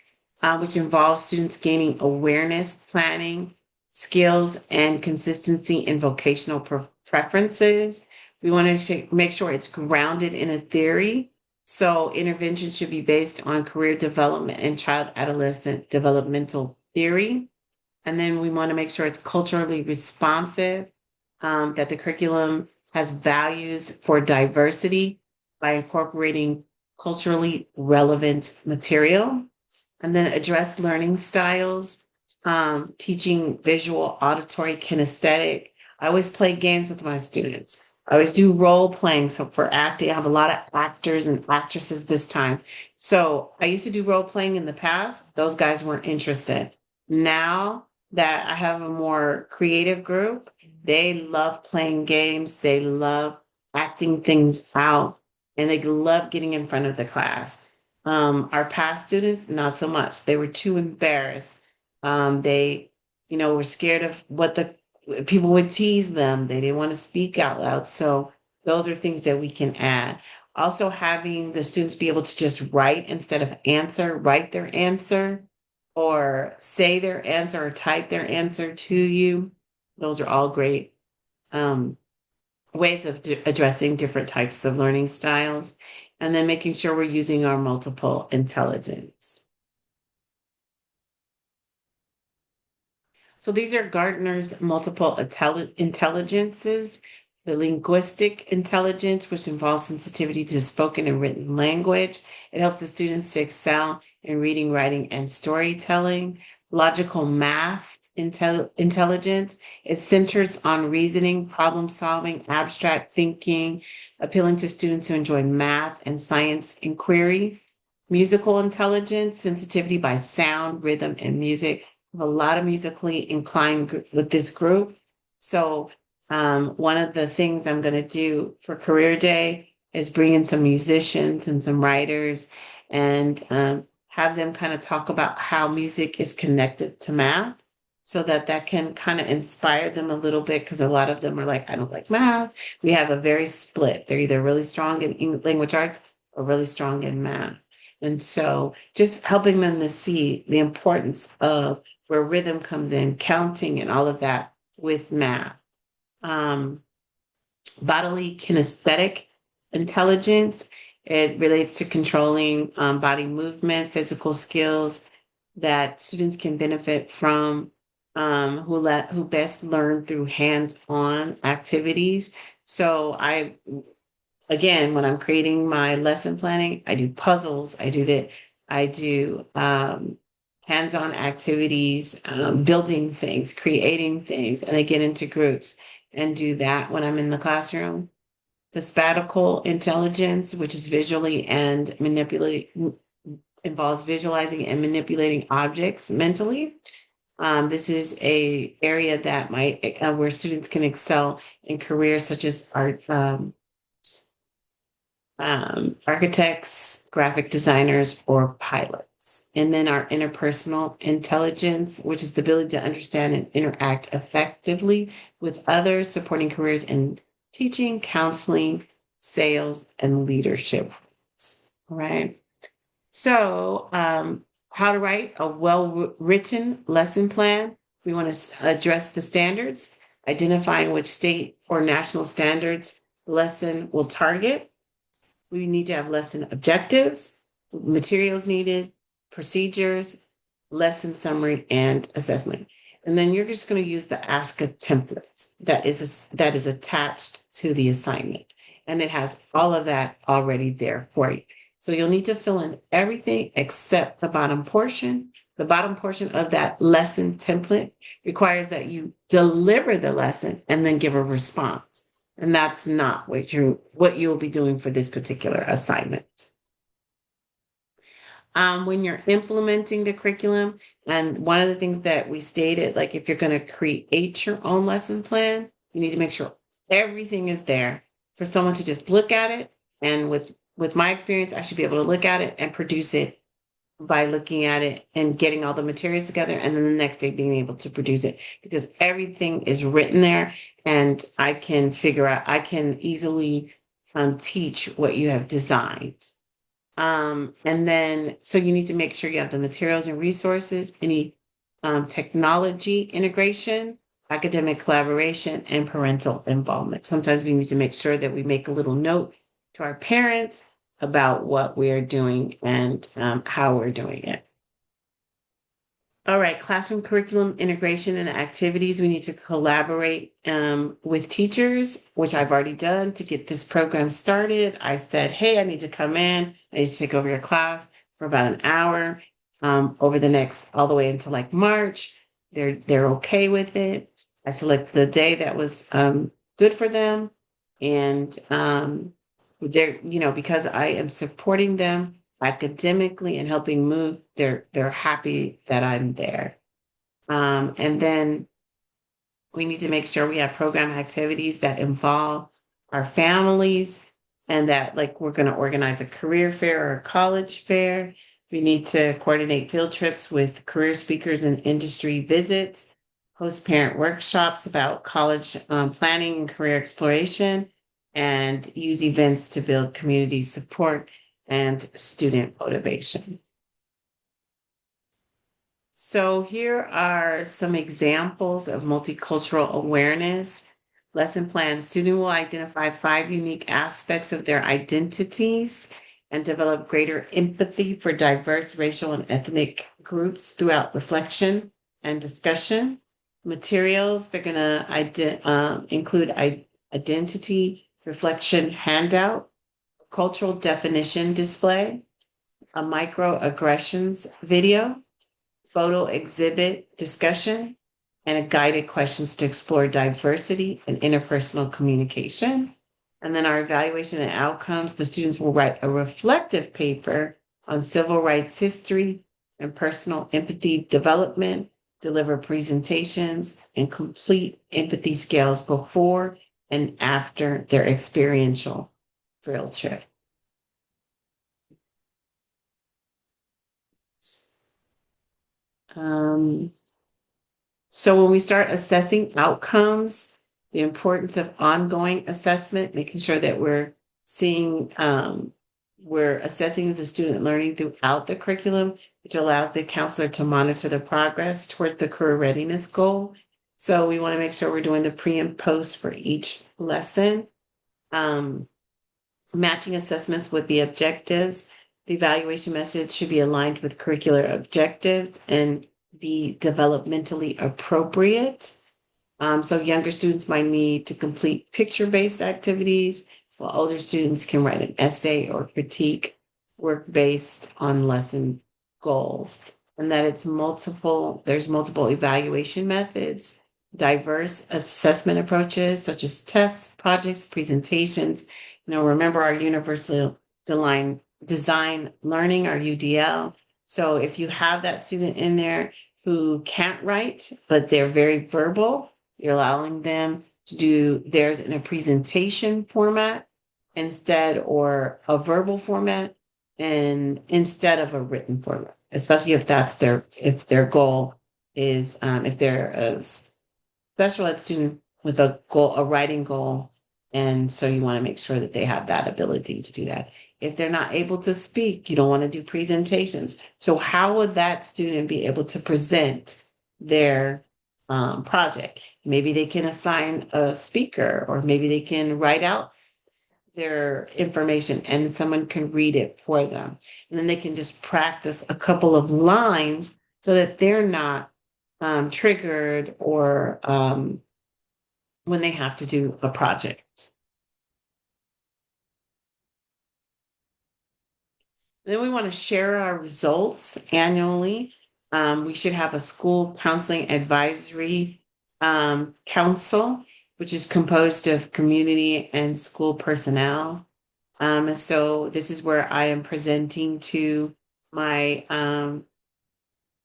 which involves students gaining awareness, planning, skills, and consistency in vocational preferences. We want to make sure it's grounded in a theory. So intervention should be based on career development and child adolescent developmental theory. And then we want to make sure it's culturally responsive, that the curriculum has values for diversity by incorporating culturally relevant material, and then address learning styles, teaching visual, auditory, kinesthetic. I always play games with my students. I always do role playing. So for acting, I have a lot of actors and actresses this time. So I used to do role playing in the past. Those guys weren't interested. Now that I have a more creative group, they love playing games. They love acting things out, and they love getting in front of the class. Our past students, not so much. They were too embarrassed. They, were scared of what the people would tease them. They didn't want to speak out loud. So those are things that we can add. Also, having the students be able to just write instead of answer, write their answer, or say their answer or type their answer to you. Those are all great ways of addressing different types of learning styles. And then making sure we're using our multiple intelligence. So these are Gardner's multiple intelligences. The linguistic intelligence, which involves sensitivity to spoken and written language. It helps the students to excel in reading, writing, and storytelling. Logical math intelligence. It centers on reasoning, problem solving, abstract thinking, appealing to students who enjoy math and science inquiry. Musical intelligence, sensitivity by sound, rhythm, and music. A lot of musically inclined with this group. So one of the things I'm going to do for Career Day is bring in some musicians and some writers and have them kind of talk about how music is connected to math, so that can kind of inspire them a little bit, because a lot of them are like, I don't like math. We have a very split. They're either really strong in language arts or really strong in math. And so just helping them to see the importance of where rhythm comes in, counting and all of that with math. Bodily kinesthetic intelligence. It relates to controlling body movement, physical skills that students can benefit from, who best learn through hands-on activities. So again, when I'm creating my lesson planning, I do puzzles. I do hands-on activities, building things, creating things, and I get into groups and do that when I'm in the classroom. The spatial intelligence, which is involves visualizing and manipulating objects mentally. This is a area that where students can excel in careers such as art, architects, graphic designers, or pilots. And then our interpersonal intelligence, which is the ability to understand and interact effectively with others, supporting careers in teaching, counseling, sales, and leadership. Right. So, how to write a well-written lesson plan. We want to address the standards, identifying which state or national standards the lesson will target. We need to have lesson objectives, materials needed, procedures, lesson summary, and assessment. And then you're just going to use the Ask a template that is attached to the assignment. And it has all of that already there for you. So you'll need to fill in everything except the bottom portion. The bottom portion of that lesson template requires that you deliver the lesson and then give a response. And that's not what you'll be doing for this particular assignment. When you're implementing the curriculum, and one of the things that we stated, like if you're going to create your own lesson plan, you need to make sure everything is there for someone to just look at it. And with my experience, I should be able to look at it and produce it by looking at it and getting all the materials together, and then the next day being able to produce it, because everything is written there and I can easily teach what you have designed. And then, so you need to make sure you have the materials and resources, any technology integration, academic collaboration, and parental involvement. Sometimes we need to make sure that we make a little note to our parents about what we are doing and how we're doing it. All right, classroom curriculum integration and activities. We need to collaborate with teachers, which I've already done to get this program started. I said, hey, I need to come in. I need to take over your class for about an hour over the next, all the way until like March. They're okay with it. I selected the day that was good for them. And they're, because I am supporting them academically and helping move, they're happy that I'm there. And then we need to make sure we have program activities that involve our families, and that, like, we're going to organize a career fair or a college fair. We need to coordinate field trips with career speakers and industry visits, host parent workshops about college planning and career exploration, and use events to build community support and student motivation. So here are some examples of multicultural awareness. Lesson plan: student will identify 5 unique aspects of their identities and develop greater empathy for diverse racial and ethnic groups throughout reflection and discussion. Materials: they're going to include identity reflection handout, cultural definition display, a microaggressions video, photo exhibit discussion, and a guided questions to explore diversity and interpersonal communication. And then our evaluation and outcomes: the students will write a reflective paper on civil rights history and personal empathy development, deliver presentations, and complete empathy scales before and after their experiential field trip. So when we start assessing outcomes, the importance of ongoing assessment, making sure that we're assessing the student learning throughout the curriculum, which allows the counselor to monitor the progress towards the career readiness goal. So we want to make sure we're doing the pre and post for each lesson. Matching assessments with the objectives. The evaluation message should be aligned with curricular objectives and be developmentally appropriate. So younger students might need to complete picture-based activities, while older students can write an essay or critique work based on lesson goals. And that there's multiple evaluation methods, diverse assessment approaches such as tests, projects, presentations. Remember our universal design learning, our UDL. So if you have that student in there who can't write, but they're very verbal, you're allowing them to do theirs in a presentation format instead, or a verbal format, and instead of a written format, especially if their goal is, if they're a special ed student with a writing goal. And so you want to make sure that they have that ability to do that. If they're not able to speak, you don't want to do presentations. So how would that student be able to present their project? Maybe they can assign a speaker, or maybe they can write out their information and someone can read it for them. And then they can just practice a couple of lines so that they're not triggered or when they have to do a project. Then we want to share our results annually. We should have a school counseling advisory council, which is composed of community and school personnel. And so this is where I am presenting to my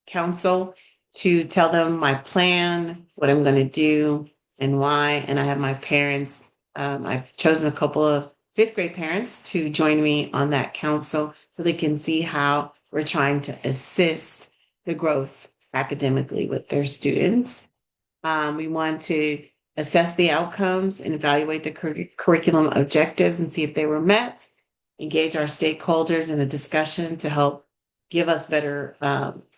council to tell them my plan, what I'm going to do, and why. And I have my parents, I've chosen a couple of fifth grade parents to join me on that council so they can see how we're trying to assist the growth academically with their students. We want to assess the outcomes and evaluate the curriculum objectives and see if they were met, engage our stakeholders in a discussion to help give us better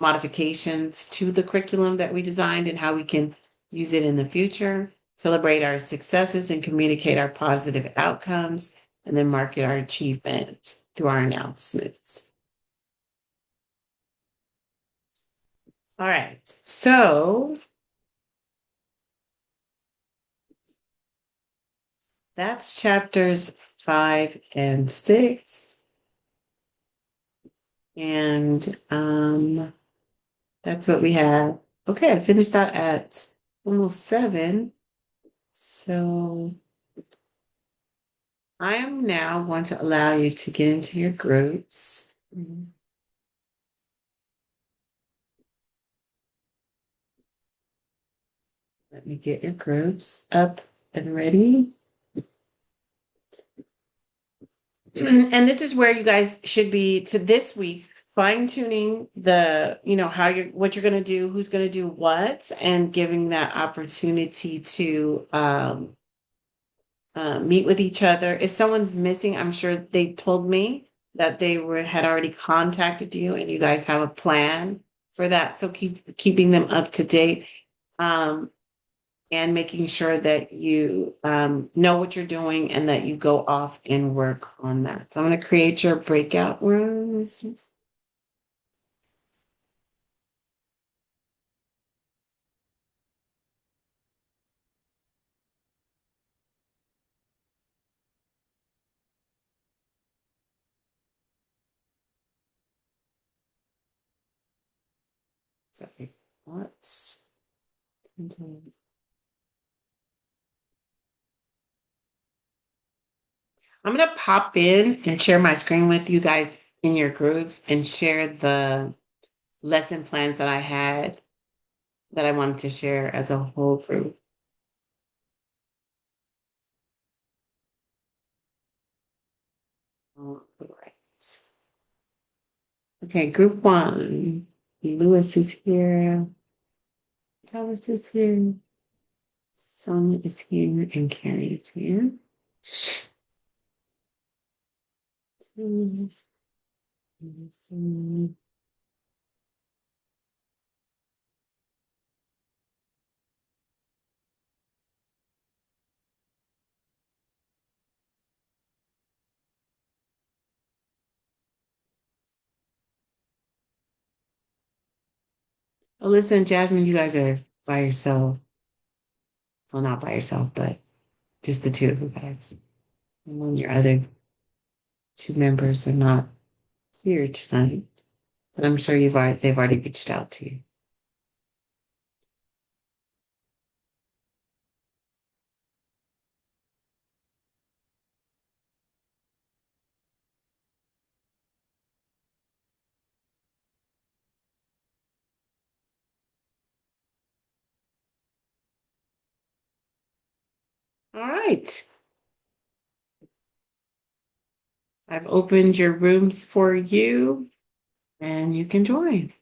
modifications to the curriculum that we designed and how we can use it in the future, celebrate our successes and communicate our positive outcomes, and then market our achievements through our announcements. All right, so that's chapters 5 and 6. And that's what we have. Okay, I finished that at almost 7. So I am now going to allow you to get into your groups. Let me get your groups up and ready. And this is where you guys should be to this week, fine-tuning the, how what you're going to do, who's going to do what, and giving that opportunity to meet with each other. If someone's missing, I'm sure they told me that they had already contacted you and you guys have a plan for that. So keeping them up to date. And making sure that you know what you're doing and that you go off and work on that. So I'm going to create your breakout rooms. Sorry. Whoops. I'm going to pop in and share my screen with you guys in your groups and share the lesson plans that I had that I wanted to share as a whole group. All right. Okay, group 1. Lewis is here. Alice is here. Sonia is here and Carrie is here. Alyssa and Jasmine, you guys are by yourself. Well, not by yourself, but just the two of you guys. And then your other 2 members are not here tonight. But I'm sure they've already reached out to you. All right. I've opened your rooms for you and you can join.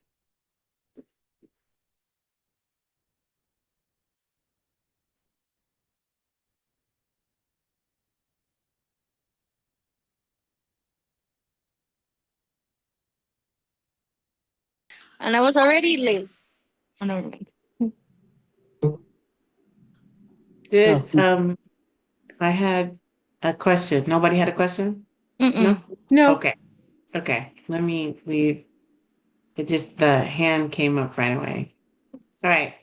And I was already late. Oh, never mind. Did Oh. I had a question. Nobody had a question? No? Mm-mm. No. Okay. Okay. Let me leave. It just the hand came up right away. All right.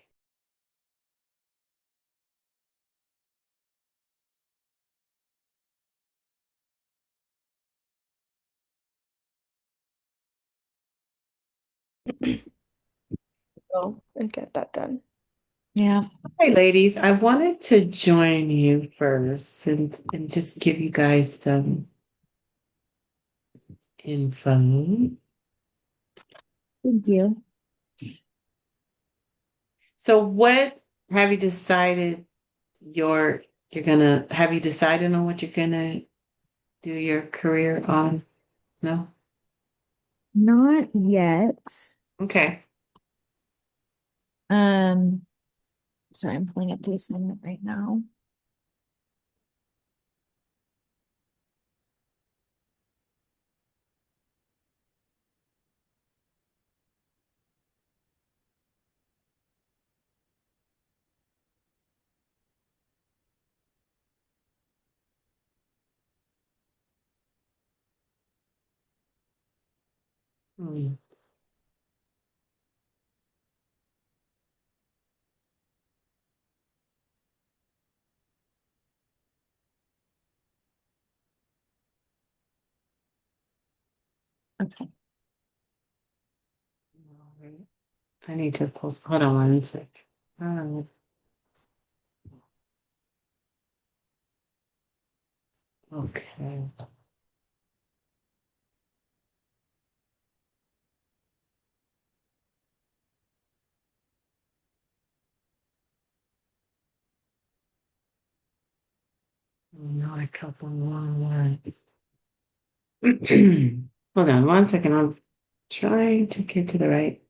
Go and get that done. Yeah. Hey ladies, I wanted to join you first and just give you guys some info. Thank you. So what have you decided you're gonna have you decided on what you're gonna do your career on? No? Not yet. Okay. Um, sorry, I'm pulling up the assignment right now. Hmm. Okay. I need to post. Hold on one sec. Um, okay. No, I cut the wrong one. Hold on one second. I'm trying to get to the right.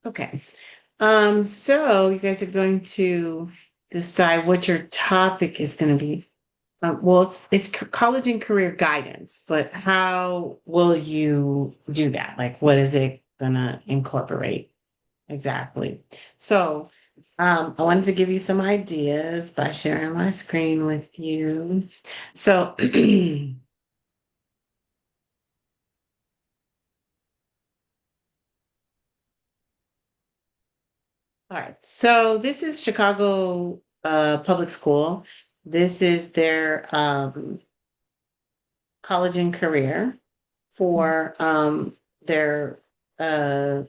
Okay. So you guys are going to decide what your topic is going to be. Well, it's college and career guidance, but how will you do that? Like, what is it gonna incorporate exactly? So, I wanted to give you some ideas by sharing my screen with you. So, all right. So this is Chicago Public School. This is their college and career for their uh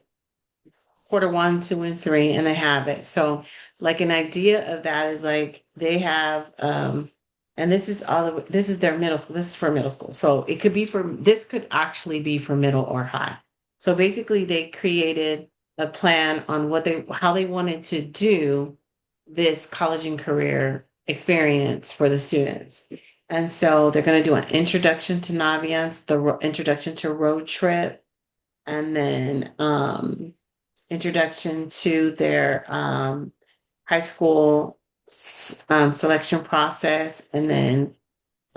quarter one, two, and three, and they have it. So, like an idea of that is like they have, and this is this is their middle school. This is for middle school. So it could be for this could actually be for middle or high. So basically, they created a plan on what they how they wanted to do this college and career experience for the students. And so they're going to do an introduction to Naviance, the introduction to road trip, and then introduction to their high school selection process, and then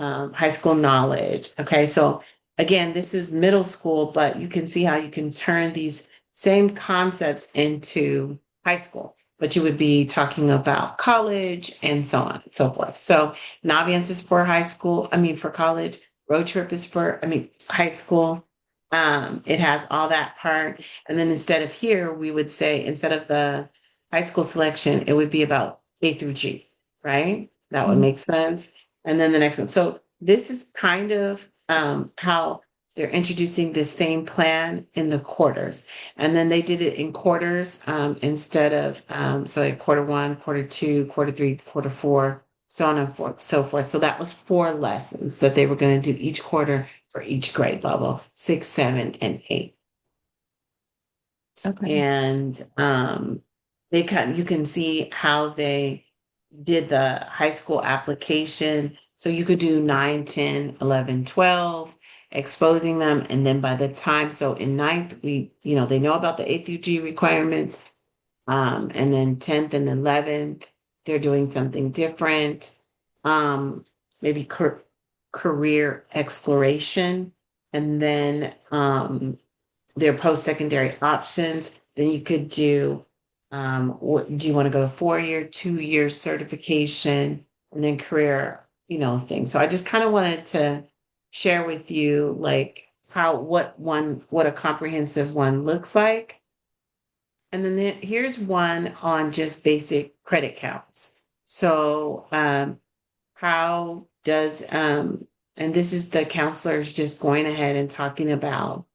high school knowledge. Okay, so again, this is middle school, but you can see how you can turn these same concepts into high school, but you would be talking about college and so on and so forth. So Naviance is for high school, I mean for college, road trip is for, I mean, high school. It has all that part. And then instead of here, we would say instead of the high school selection, it would be about A through G, right? That would make sense. And then the next one. So this is kind of how they're introducing the same plan in the quarters. And then they did it in quarters instead of, so like quarter one, quarter two, quarter three, quarter four, so on and forth, so forth. So that was 4 lessons that they were going to do each quarter for each grade level, 6, 7, and 8. Okay. And you can see how they did the high school application. So you could do 9, 10, 11, 12, exposing them. And then by the time, so in ninth, they know about the A through G requirements. And then 10th and 11th, they're doing something different. Maybe career exploration. And then their post-secondary options. Then you could do, what do you want to go to 4-year, 2-year certification, and then career, things. So I just kind of wanted to share with you like what a comprehensive one looks like. And then here's one on just basic credit counts. So how does and this is the counselors just going ahead and talking about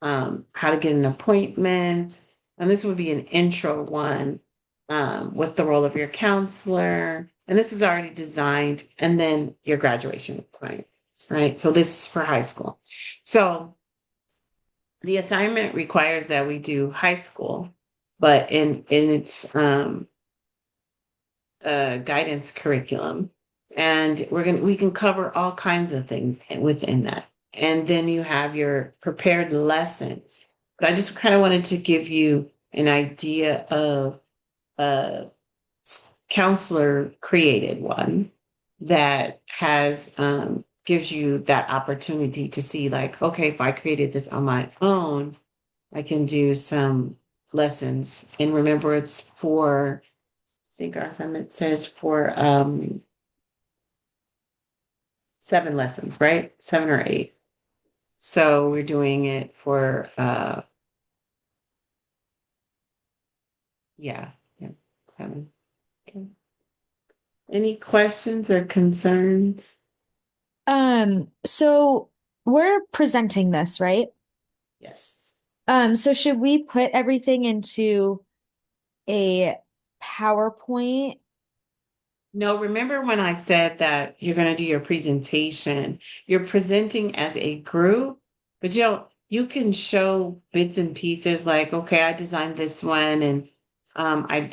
how to get an appointment. And this would be an intro one. What's the role of your counselor? And this is already designed. And then your graduation requirements, right? So this is for high school. So the assignment requires that we do high school, but in its guidance curriculum. And we can cover all kinds of things within that. And then you have your prepared lessons. But I just kind of wanted to give you an idea of a counselor created one that has gives you that opportunity to see like, okay, if I created this on my own, I can do some lessons. And remember, it's for, I think our assignment says for 7 lessons, right? 7 or 8. So we're doing it for yeah, 7. Okay. Any questions or concerns? So we're presenting this, right? Yes. So should we put everything into a PowerPoint? No, remember when I said that you're going to do your presentation, you're presenting as a group, but you can show bits and pieces like, okay, I designed this one and I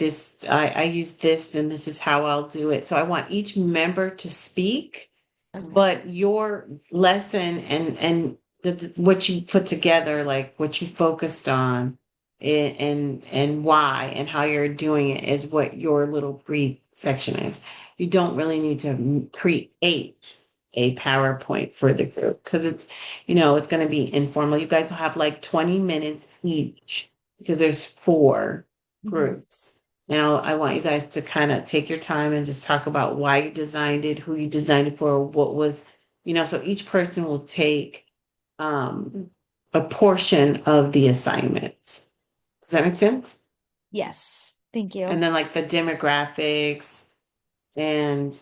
use this and this is how I'll do it. So I want each member to speak, Okay. but your lesson and what you put together, like what you focused on and why and how you're doing it is what your little brief section is. You don't really need to create a PowerPoint for the group because it's going to be informal. You guys will have like 20 minutes each because there's 4 groups. Now, I want you guys to kind of take your time and just talk about why you designed it, who you designed it for, what was, so each person will take a portion of the assignment. Does that make sense? Yes, thank you. And then like the demographics and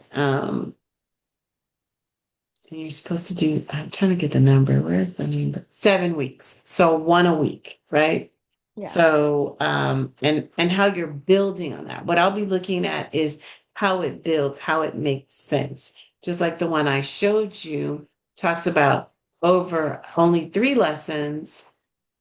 you're supposed to do, I'm trying to get the number. Where's the number? 7 weeks. So 1 a week, right? Yeah. So and how you're building on that. What I'll be looking at is how it builds, how it makes sense. Just like the one I showed you talks about over only 3 lessons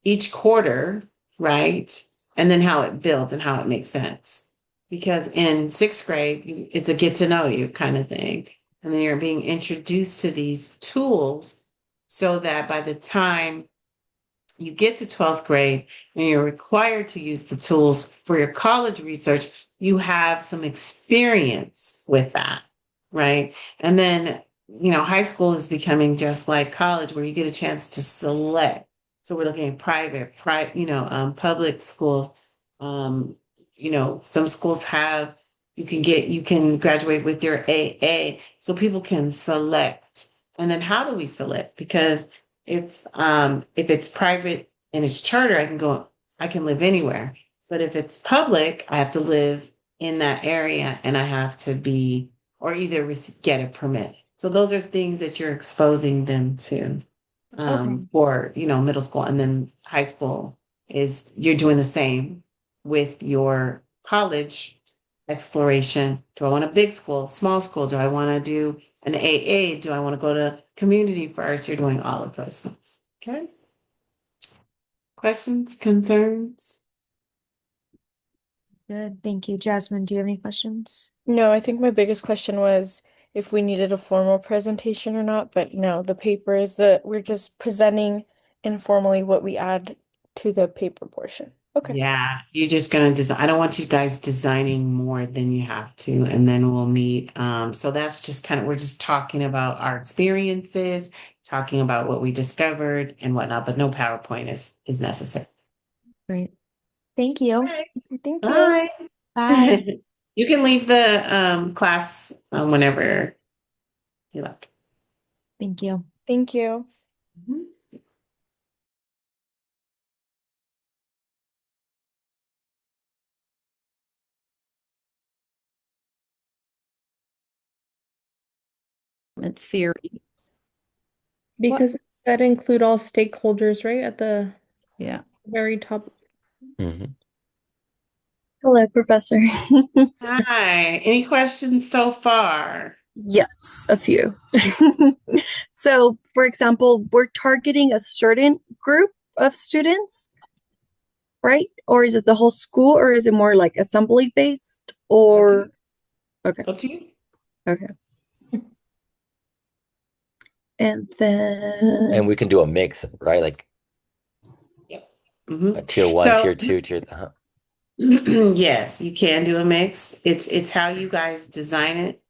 each quarter, right? And then how it builds and how it makes sense. Because in 6th grade, it's a get to know you kind of thing. And then you're being introduced to these tools so that by the time you get to 12th grade and you're required to use the tools for your college research, you have some experience with that, right? And then, high school is becoming just like college where you get a chance to select. So we're looking at public schools. Some schools have, you can graduate with your AA so people can select. And then how do we select? Because if it's private and it's charter, I can live anywhere. But if it's public, I have to live in that area and I have to be, or either get a permit. So those are things that you're exposing them to Okay. for, middle school. And then high school is you're doing the same with your college exploration. Do I want a big school, small school? Do I want to do an AA? Do I want to go to community first? You're doing all of those things. Okay. Questions, concerns? Good, thank you. Jasmine, do you have any questions? No, I think my biggest question was if we needed a formal presentation or not, but no, the paper is we're just presenting informally what we add to the paper portion. Okay. Yeah, you're just gonna design. I don't want you guys designing more than you have to, and then we'll meet. So that's just kind of, we're just talking about our experiences, talking about what we discovered and whatnot, but no PowerPoint is necessary. Great. Thank you. Right. Thank you. Bye. Bye. You can leave the class whenever you like. Thank you. Thank you. Mhm. Theory. Because it said include all stakeholders, right? At the Yeah. very top. Mhm. Hello, Professor. Hi. Any questions so far? Yes, a few. So, for example, we're targeting a certain group of students, right? Or is it the whole school, or is it more like assembly based? Or okay, Up to you. okay. And then And we can do a mix, right? Like Yep. Mhm. a tier 1, So tier 2, tier. yes, you can do a mix. It's how you guys design it.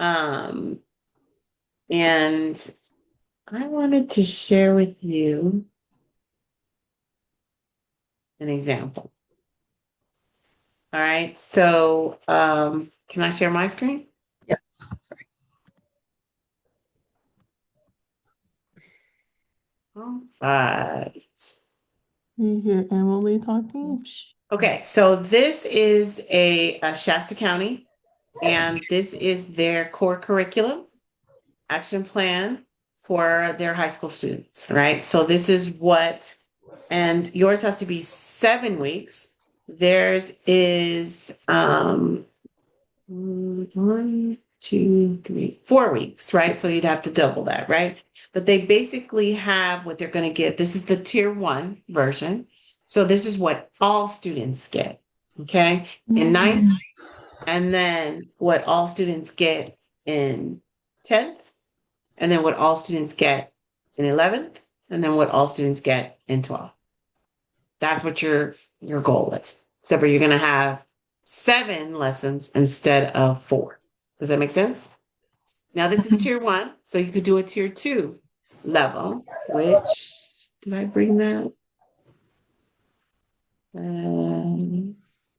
Um, and I wanted to share with you an example. All right. So, can I share my screen? yeah, All right. You hear Emily talking? Okay, so this is a Shasta County, and this is their core curriculum action plan for their high school students, right? So this is what, and yours has to be 7 weeks. Theirs is 4 weeks, right? So you'd have to double that, right? But they basically have what they're going to get. This is the tier 1 version. So this is what all students get, okay? In ninth, and then what all students get in 10th, and then what all students get in 11th, and then what all students get in 12th. That's what your goal is. Except for you're going to have 7 lessons instead of 4. Does that make sense? Now this is tier 1, so you could do a tier 2 level, which did I bring that?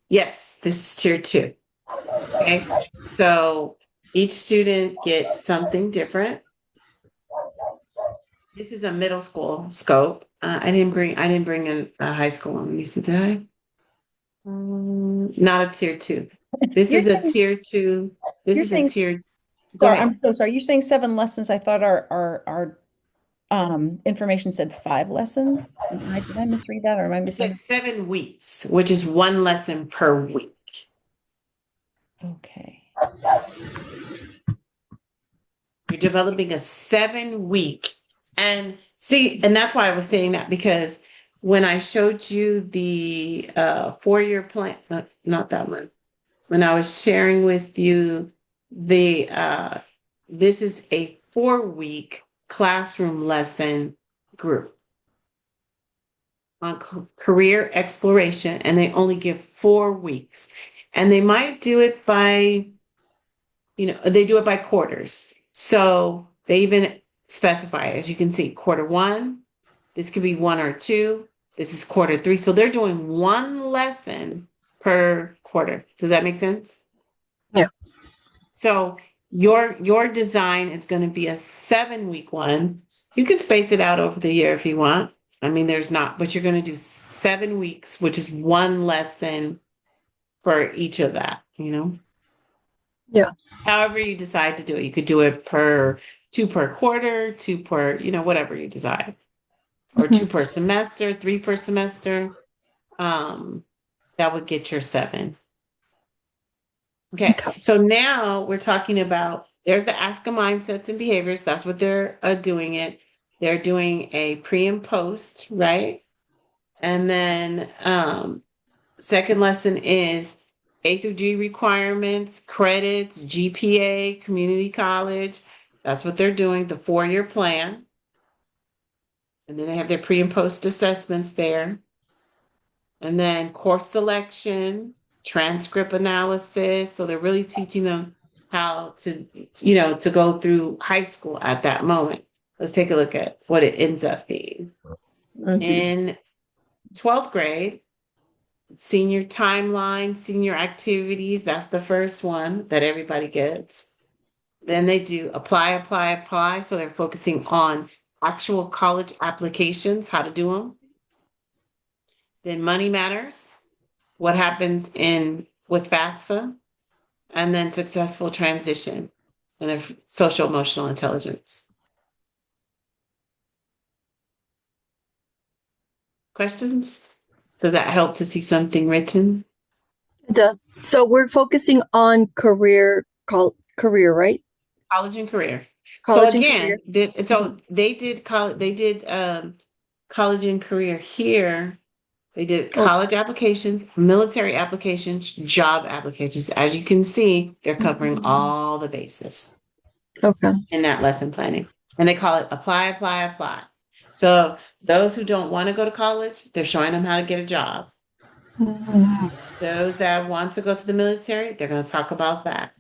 Yes, this is tier 2. Okay, so each student gets something different. This is a middle school scope. I didn't bring in a high school one. Let me see, did I? Not a tier 2. This You're is a saying- tier 2. This You're is saying- a tier. Go Sorry, ahead. I'm so sorry. You're saying 7 lessons. I thought our information said 5 lessons. Did I misread that, or am I It said missing? 7 weeks, which is 1 lesson per week. Okay. You're developing a 7-week. And see, and that's why I was saying that, because when I showed you the 4-year plan, not that one, when I was sharing with you the this is a 4-week classroom lesson group on career exploration, and they only give 4 weeks. And they might do it by, they do it by quarters. So they even specify, as you can see, quarter 1, this could be 1 or 2, this is quarter 3. So they're doing 1 lesson per quarter. Does that make sense? Yeah. So your design is going to be a 7-week one. You can space it out over the year if you want. I mean, there's not, but you're going to do 7 weeks, which is 1 lesson for each of that, Yeah. However you decide to do it. You could do it 2 per quarter, 2 per, whatever you decide. Or 2 per semester, 3 per semester. That would get your 7. Okay. So now we're talking about, there's the ASCA mindsets and behaviors. That's what they're doing it. They're doing a pre and post, right? And then second lesson is A through G requirements, credits, GPA, community college. That's what they're doing, the 4-year plan. And then they have their pre and post assessments there. And then course selection, transcript analysis. So they're really teaching them how to, to go through high school at that moment. Let's take a look at what it ends up being. In 12th grade, senior timeline, senior activities, that's the first one that everybody gets. Then they do apply, apply, apply. So they're focusing on actual college applications, how to do them. Then money matters, what happens with FAFSA, and then successful transition and their social emotional intelligence. Questions? Does that help to see something written? It does. So we're focusing on career, right? College and career. College so and again, career. they did college and career here. They did Oh. college applications, military applications, job applications. As you can see, they're covering all the bases Okay. in that lesson planning. And they call it apply, apply, apply. So those who don't want to go to college, they're showing them how to get a job. Those that want to go to the military, they're going to talk about that.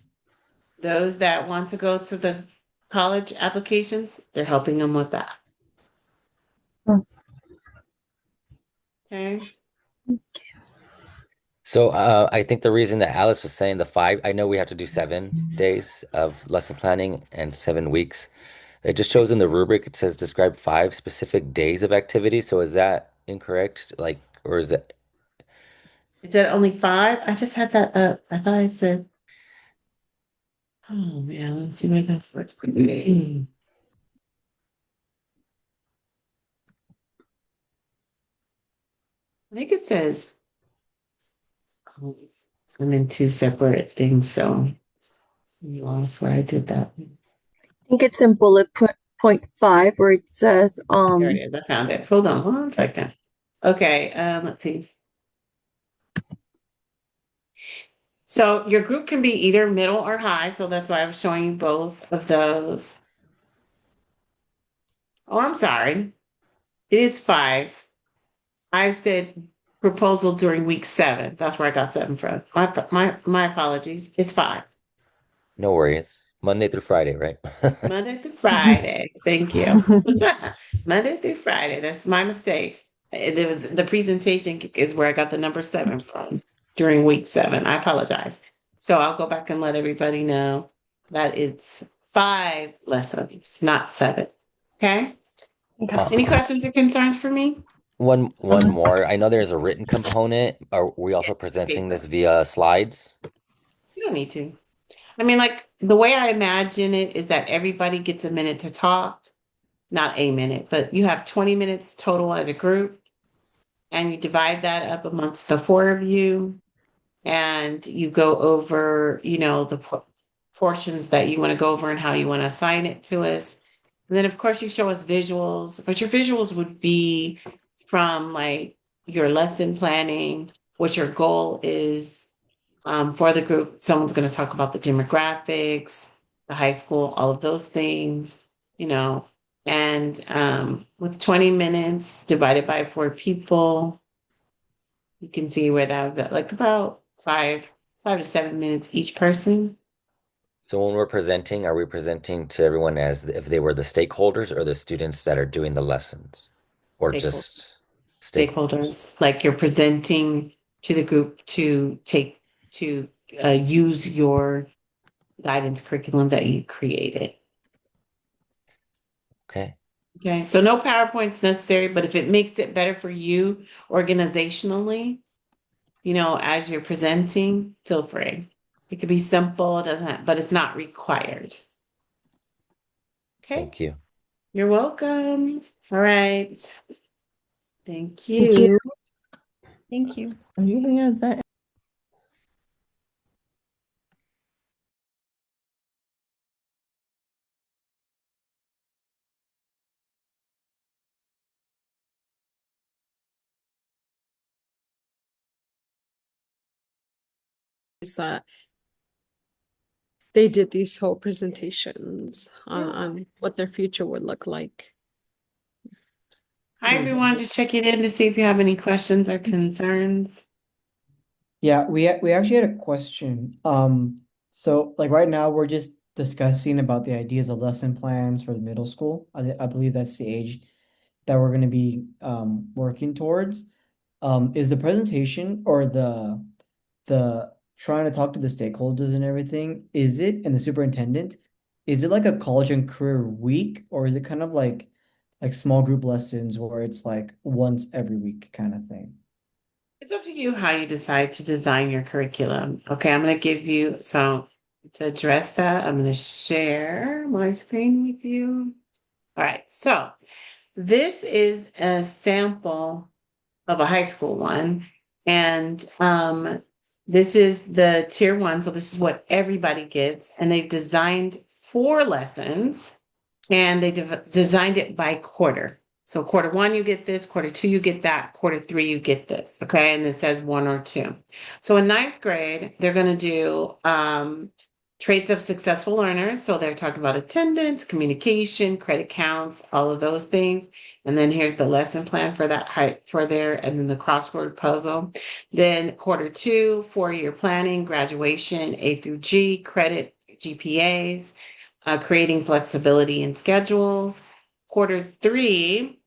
Those that want to go to the college applications, they're helping them with that. Okay. So I think the reason that Alice was saying I know we have to do 7 days of lesson planning and 7 weeks. It just shows in the rubric, it says describe 5 specific days of activity. So is that incorrect? Like, or is it? Is that only 5? I just had that up. I thought I said, oh man, let's see where that's for. I think it says, oh, I'm in 2 separate things, so you lost where I did that. I think it's in point 5 where it says There it is. I found it. Hold on 1 second. Okay, let's see. So your group can be either middle or high, so that's why I was showing you both of those. Oh, I'm sorry. It is 5. I said proposal during week 7. That's where I got 7 from. My apologies. It's 5. No worries. Monday through Friday, right? Monday through Friday. Thank you. Monday through Friday. That's my mistake. It was the presentation is where I got the number 7 from during week 7. I apologize. So I'll go back and let everybody know that it's 5 lessons, not 7. Okay? Any questions or concerns for me? One more. I know there's a written component. Are we also presenting this via slides? You don't need to. I mean, like the way I imagine it is that everybody gets a minute to talk, not a minute, but you have 20 minutes total as a group, and you divide that up amongst the 4 of you, and you go over, the portions that you want to go over and how you want to assign it to us. And then, of course, you show us visuals, but your visuals would be from like your lesson planning, what your goal is for the group. Someone's going to talk about the demographics, the high school, all of those things, and with 20 minutes divided by 4 people, you can see where that would be like about 5 to 7 minutes each person. So when we're presenting, are we presenting to everyone as if they were the stakeholders or the students that are doing the lessons? Or just Stakeholders, like you're presenting to the group to use your guidance curriculum that you created. Okay. Okay, so no PowerPoints necessary, but if it makes it better for you organizationally, as you're presenting, feel free. It could be simple, but it's not required. Okay, Thank you. you're welcome. All right. Thank Thank you. you. Thank you. Are you here? That that they did these whole presentations on what their future would look like. Hi, everyone. Just checking in to see if you have any questions or concerns. Yeah, we actually had a question. So like right now we're just discussing about the ideas of lesson plans for the middle school. I believe that's the age that we're going to be working towards. Is the presentation or the trying to talk to the stakeholders and everything, is it, and the superintendent, is it like a college and career week, or is it kind of like small group lessons where it's like once every week kind of thing? It's up to you how you decide to design your curriculum. Okay, I'm going to give you, so to address that, I'm going to share my screen with you. All right, so this is a sample of a high school one. And this is the tier one. So this is what everybody gets. And they've designed 4 lessons and they designed it by quarter. So quarter 1, you get this, quarter 2, you get that, quarter 3, you get this. Okay. And it says 1 or 2. So in 9th grade, they're going to do traits of successful learners. So they're talking about attendance, communication, credit counts, all of those things. And then here's the lesson plan for that height for there, and then the crossword puzzle. Then quarter 2, 4-year planning, graduation, A through G, credit, GPAs, creating flexibility in schedules. Quarter 3,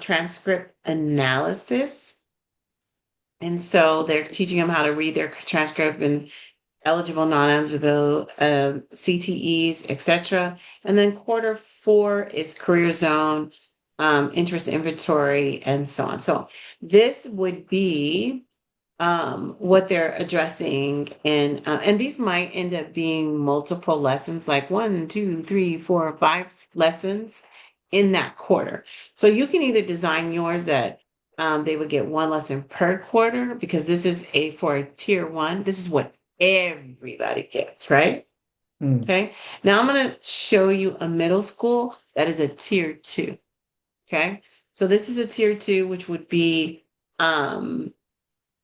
transcript analysis. And so they're teaching them how to read their transcript and eligible, non-eligible, CTEs, etc. And then quarter 4 is career zone, interest inventory, and so on. So this would be what they're addressing, and these might end up being multiple lessons, like 1, 2, 3, 4, 5 lessons in that quarter. So you can either design yours that they would get 1 lesson per quarter, because this is for a tier 1. This is what everybody gets, right? Okay. Now I'm going to show you a middle school that is a tier 2. Okay. So this is a tier 2, which would be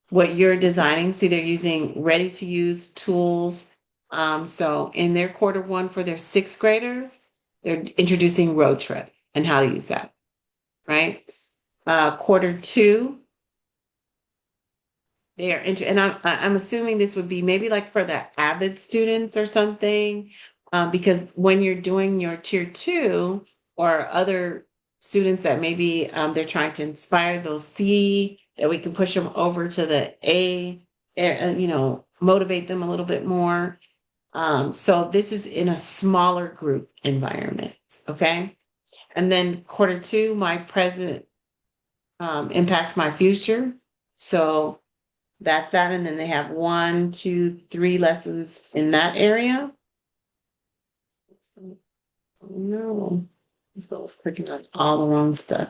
what you're designing. See, they're using ready to use tools. So in their quarter 1 for their 6th graders, they're introducing road trip and how to use that, right? Quarter 2, they are and I'm assuming this would be maybe like for the avid students or something, because when you're doing your tier 2 or other students that maybe they're trying to inspire, those C, that we can push them over to the A, and motivate them a little bit more. So this is in a smaller group environment, okay? And then quarter 2, my present impacts my future. So that's that. And then they have 1, 2, 3 lessons in that area. No, this one was clicking on all the wrong stuff.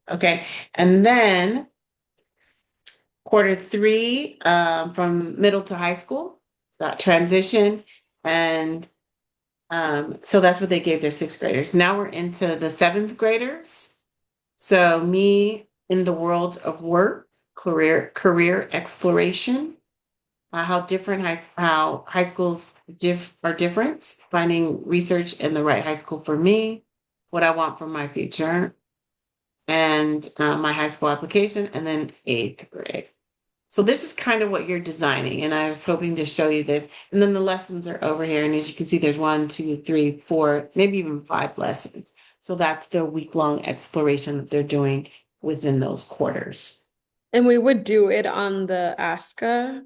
Okay. And then quarter 3, from middle to high school, that transition. And so that's what they gave their 6th graders. Now we're into the 7th graders. So me in the world of work, career exploration, how high schools are different, finding research in the right high school for me, what I want for my future, and my high school application, and then 8th grade. So this is kind of what you're designing, and I was hoping to show you this. And then the lessons are over here, and as you can see, there's 1, 2, 3, 4, maybe even 5 lessons. So that's the week-long exploration that they're doing within those quarters. And we would do it on the ASCA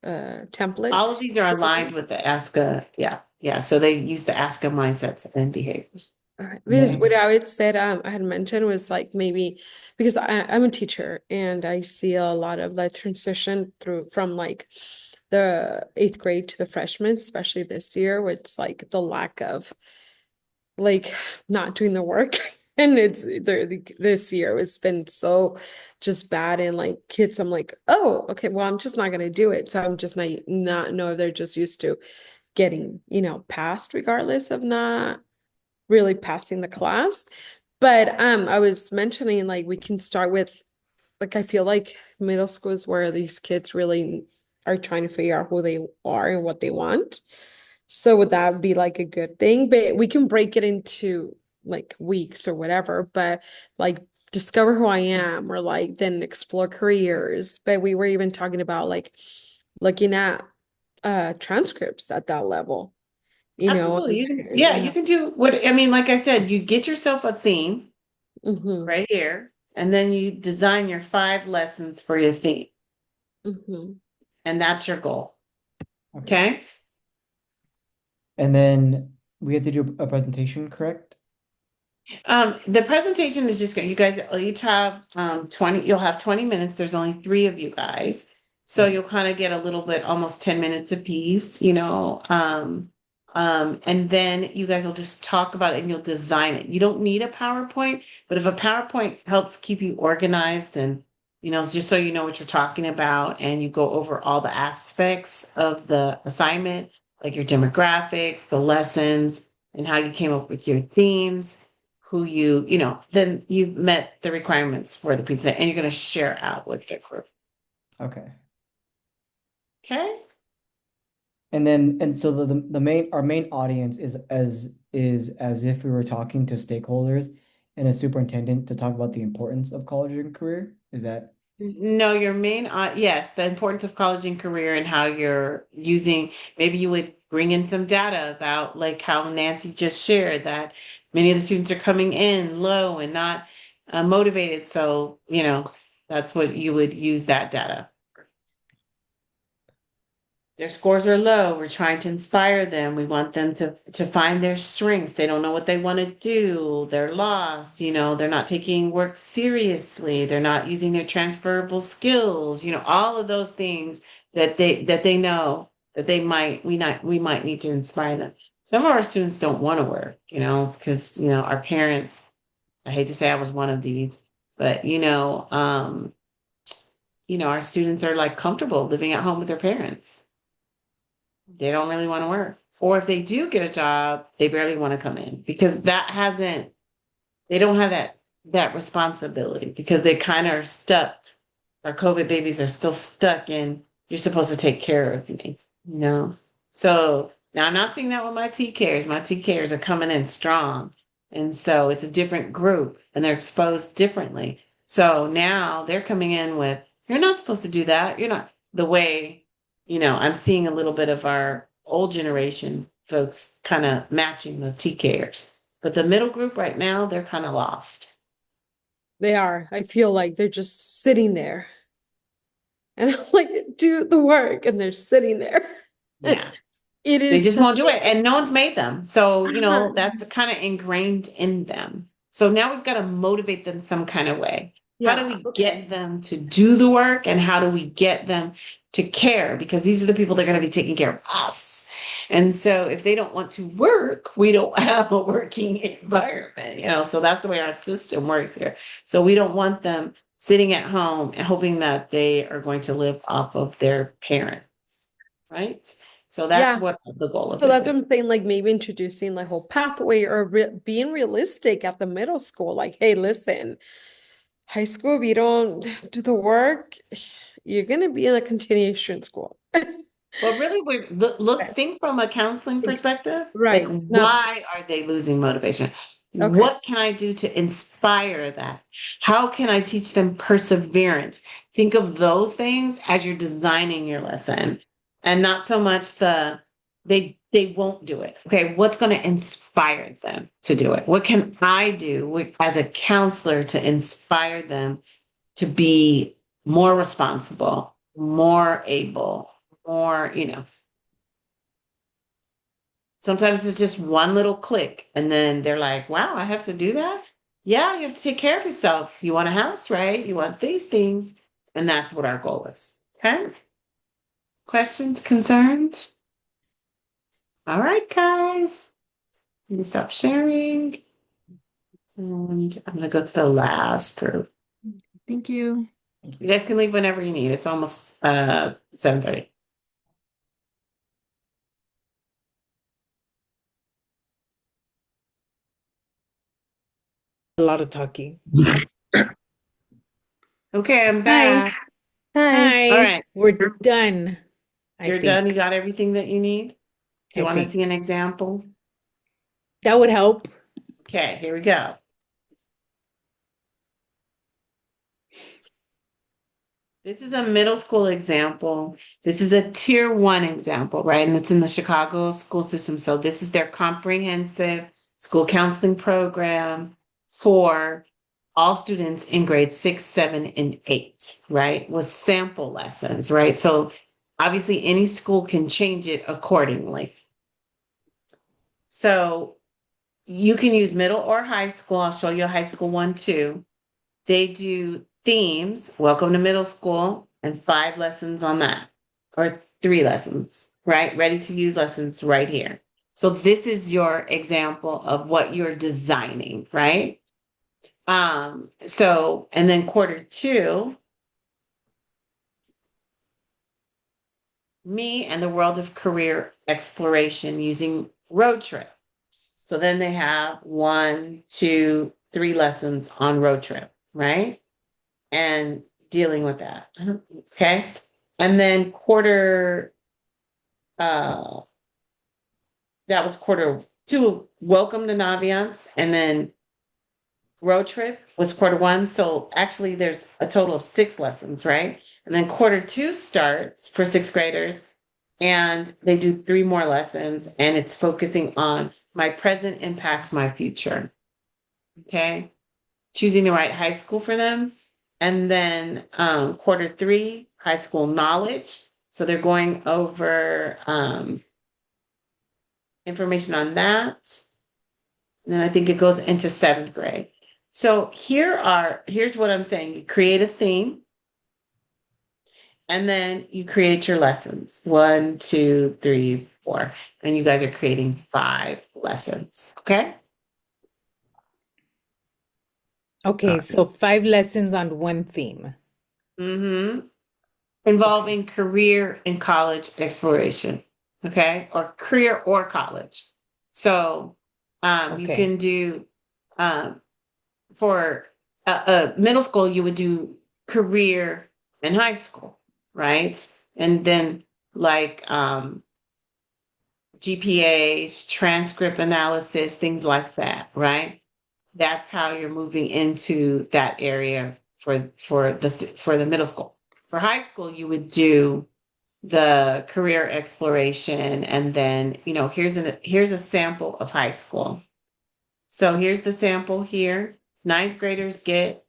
template. All of these are aligned with the ASCA. Yeah. So they use the ASCA mindsets and behaviors. All right. Because what I would said, I had mentioned was like maybe because I'm a teacher and I see a lot of like transition from like the 8th grade to the freshmen, especially this year, where it's like the lack of like not doing the work. And this year it's been so just bad, and like kids, I'm like, oh, okay, well, I'm just not gonna do it. So I'm just not know if they're just used to getting, passed regardless of not really passing the class. But I was mentioning like we can start with, like, I feel like middle school is where these kids really are trying to figure out who they are and what they want. So would that be like a good thing? But we can break it into like weeks or whatever, but like discover who I am or like then explore careers. But we were even talking about like looking at transcripts at that level, you know. Absolutely. You can do what, I mean, like I said, you get yourself a theme Mm-hmm. right here, and then you design your 5 lessons for your theme, Mm-hmm. and that's your goal. Okay. Okay? And then we have to do a presentation, correct? The presentation is just going, you guys each have 20, you'll have 20 minutes. There's only 3 of you guys. So Okay. you'll kind of get a little bit, almost 10 minutes apiece, you know. And then you guys will just talk about it and you'll design it. You don't need a PowerPoint, but if a PowerPoint helps keep you organized and, you know, just so you know what you're talking about and you go over all the aspects of the assignment, like your demographics, the lessons, and how you came up with your themes, who you know, then you've met the requirements for the pizza and you're going to share out with the group. Okay. Okay? And so the main our main audience is as if we were talking to stakeholders and a superintendent to talk about the importance of college and career. Is that No, your main, yes, the importance of college and career and how you're using, maybe you would bring in some data about like how Nancy just shared that many of the students are coming in low and not motivated. So, you know, that's what you would use that data. Their scores are low. We're trying to inspire them. We want them to find their strength. They don't know what they want to do. They're lost, you know, they're not taking work seriously. They're not using their transferable skills, you know, all of those things that they know that we might need to inspire them. Some of our students don't want to work, you know, it's because, you know, our parents, I hate to say I was one of these, but you know, our students are like comfortable living at home with their parents. They don't really want to work. Or if they do get a job, they barely want to come in because they don't have that responsibility because they kind of are stuck. Our COVID babies are still stuck in, you're supposed to take care of me, you know? So now I'm not seeing that with my TKers. My TKers are coming in strong. And so it's a different group and they're exposed differently. So now they're coming in with, you're not supposed to do that. You're not the way, you know, I'm seeing a little bit of our old generation folks kind of matching the TKers. But the middle group right now, they're kind of lost. They are. I feel like they're just sitting there. And I'm like, do the work, and they're sitting there. Yeah. It They is just so won't do it. And no one's made them. So, you know, Uh-huh. that's kind of ingrained in them. So now we've got to motivate them some kind of way. How do Yeah, we okay. get them to do the work and how do we get them to care? Because these are the people that are going to be taking care of us. And so if they don't want to work, we don't have a working environment, you know, so that's the way our system works here. So we don't want them sitting at home and hoping that they are going to live off of their parents, right? So that's Yeah. what the goal of So this that's what I'm is. saying, like maybe introducing the whole pathway or being realistic at the middle school. Like, hey, listen, high school, if you don't do the work, you're gonna be in a continuation school. Well, really, think from a counseling perspective. Like, Right. Not why are they losing motivation? okay. What can I do to inspire that? How can I teach them perseverance? Think of those things as you're designing your lesson, and not so much they won't do it. Okay, what's going to inspire them to do it? What can I do as a counselor to inspire them to be more responsible, more able, more, you know, sometimes it's just one little click and then they're like, wow, I have to do that. Yeah, you have to take care of yourself. You want a house, right? You want these things. And that's what our goal is. Okay. Questions, concerns? All right, guys. Let me stop sharing. And I'm going to go to the last group. Thank you. You guys can leave whenever you need. It's almost 7:30. A lot of talking. Okay, I'm Hi. back. Hi. All right. We're done. You're done? You got everything that you need? Do you I want to see think an example? that would help. Okay, here we go. This is a middle school example. This is a tier 1 example, right? And it's in the Chicago school system. So this is their comprehensive school counseling program for all students in grades 6, 7, and 8, right? With sample lessons, right? So obviously any school can change it accordingly. So you can use middle or high school. I'll show you a high school one too. They do themes, welcome to middle school, and 5 lessons on that, or 3 lessons, right? Ready to use lessons right here. So this is your example of what you're designing, right? So, and then quarter 2, me and the world of career exploration using road trip. So then they have 1, 2, 3 lessons on road trip, right? And dealing with that. Okay. And then that was quarter 2, welcome to Naviance. And then road trip was quarter 1. So actually there's a total of 6 lessons, right? And then quarter 2 starts for 6th graders and they do 3 more lessons and it's focusing on my present impacts my future. Okay. Choosing the right high school for them. And then quarter 3, high school knowledge. So they're going over information on that. And then I think it goes into 7th grade. So here's what I'm saying. You create a theme. And then you create your lessons. 1, 2, 3, 4. And you guys are creating 5 lessons. Okay? Okay, so 5 lessons on one theme. Mm-hmm. Involving career and college exploration. Okay? Or career or college. So you Okay. can do for middle school, you would do career and high school, right? And then like GPAs, transcript analysis, things like that, right? That's how you're moving into that area for the middle school. For high school, you would do the career exploration, and then here's a sample of high school. So here's the sample here. 9th graders get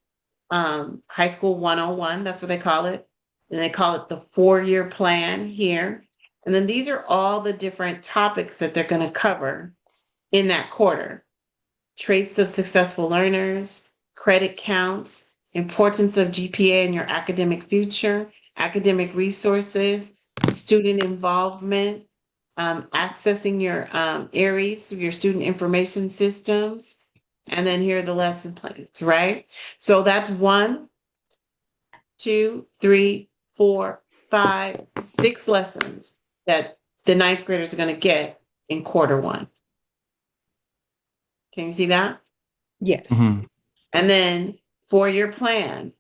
high school 101. That's what they call it. And they call it the 4-year plan here. And then these are all the different topics that they're going to cover in that quarter. Traits of successful learners, credit counts, importance of GPA in your academic future, academic resources, student involvement, accessing your ARIES, your student information systems, and then here are the lesson plans, right? So that's 1, 2, 3, 4, 5, 6 lessons that the 9th graders are going to get in quarter 1. Can you see that? Yes. And then 4-year plan,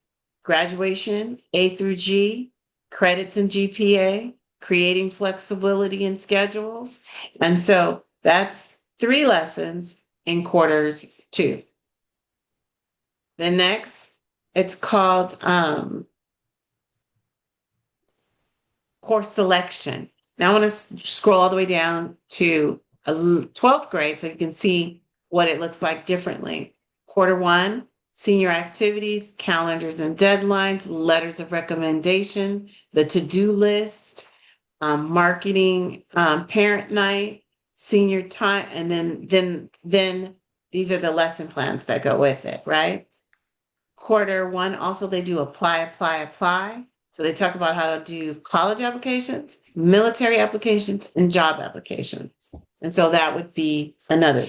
graduation, A through G, credits and GPA, creating flexibility in schedules. And so that's 3 lessons in quarters 2. The next, it's called course selection. Now I want to scroll all the way down to 12th grade so you can see what it looks like differently. Quarter 1, senior activities, calendars and deadlines, letters of recommendation, the to-do list, marketing, parent night, senior time, and then these are the lesson plans that go with it, right? Quarter 1, also they do apply. So they talk about how to do college applications, military applications, and job applications. And so that would be another.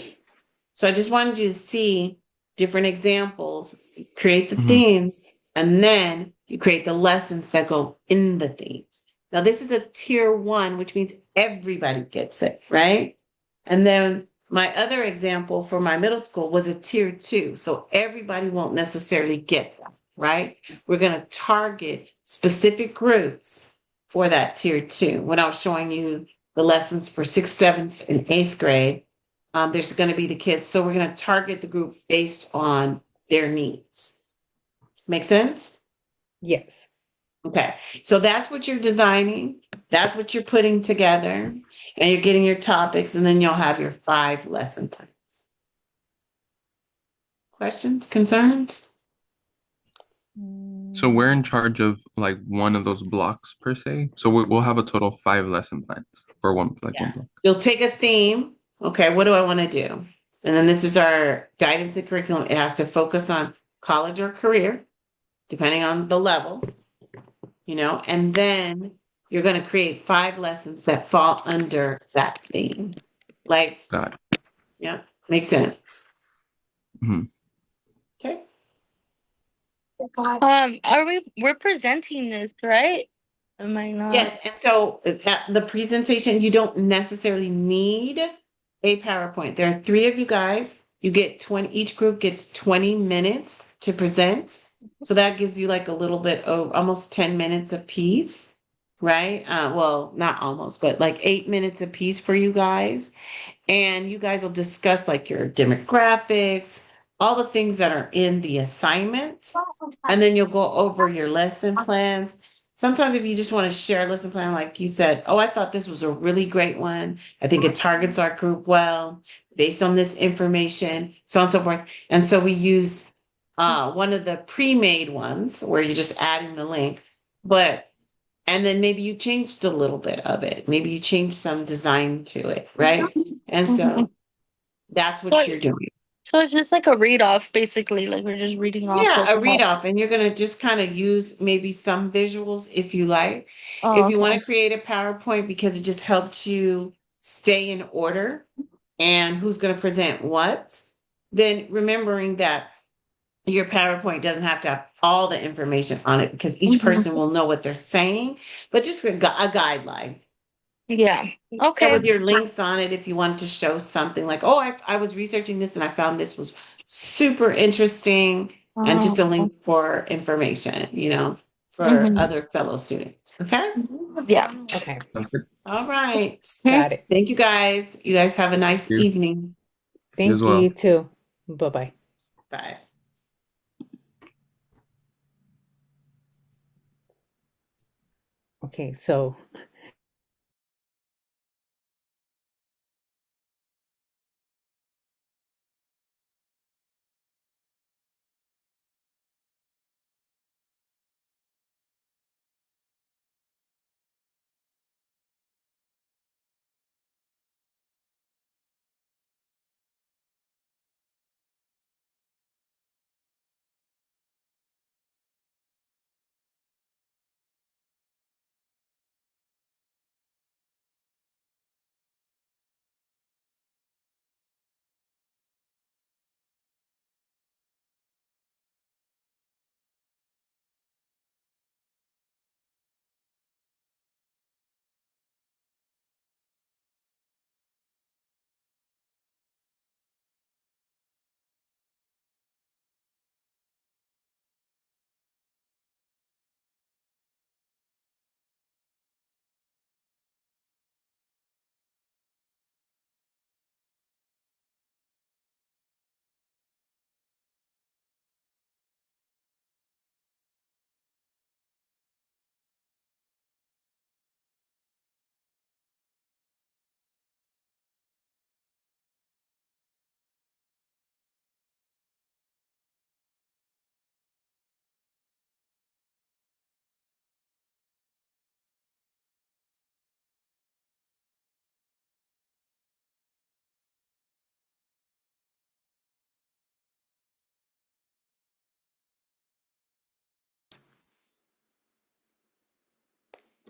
So I just wanted you to see different examples, create the themes, and then you create the lessons that go in the themes. Now this is a tier 1, which means everybody gets it, right? And then my other example for my middle school was a tier 2. So everybody won't necessarily get that, right? We're going to target specific groups for that tier 2. When I was showing you the lessons for 6th, 7th, and 8th grade, there's going to be the kids. So we're going to target the group based on their needs. Make sense? Yes. Okay. So that's what you're designing. That's what you're putting together. And you're getting your topics, and then you'll have your 5 lesson plans. Questions, concerns? So we're in charge of like one of those blocks per se. So we'll have a total of 5 lesson plans for one one block. You'll take a theme. Okay, what do I want to do? And then this is our guidance and curriculum. It has to focus on college or career, depending on the level, and then you're going to create 5 lessons that fall under that theme. Like, Got it. Yeah, makes sense. Mhm. Okay. We're presenting this, right? Am I not? Yes, and so the presentation, you don't necessarily need a PowerPoint. There are 3 of you guys. You get 20, each group gets 20 minutes to present. So that gives you like a little bit of almost 10 minutes apiece, right? Well, not almost, but like 8 minutes apiece for you guys. And you guys will discuss like your demographics, all the things that are in the assignment. And then you'll go over your lesson plans. Sometimes if you just want to share a lesson plan, like you said, oh, I thought this was a really great one. I think it targets our group well based on this information, so on and so forth. And so we use one of the pre-made ones where you're just adding the link, and then maybe you changed a little bit of it. Maybe you changed some design to it, right? And so that's what you're doing. So it's just like a read off, basically. Like we're just reading off. Yeah, of a the read off, and you're going to just kind of use maybe some visuals if you like. Oh, If you want okay. to create a PowerPoint because it just helps you stay in order and who's going to present what, then remembering that your PowerPoint doesn't have to have all the information on it because each person will know what they're saying, but just a guideline. Yeah. Yeah, Okay. with your links on it, if you want to show something like, oh, I was researching this and I found this was super interesting, and just a link for information, for other fellow students. Okay. Yeah. Okay. All right. Got it. Thank you guys. You guys have a nice Thank you. evening. Thank as you, well. you too. Bye-bye. Bye. Okay, so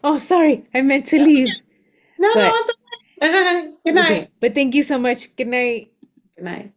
oh, sorry, I meant to leave. No, But it's okay. Good okay, night. but thank you so much. Good night. Good night.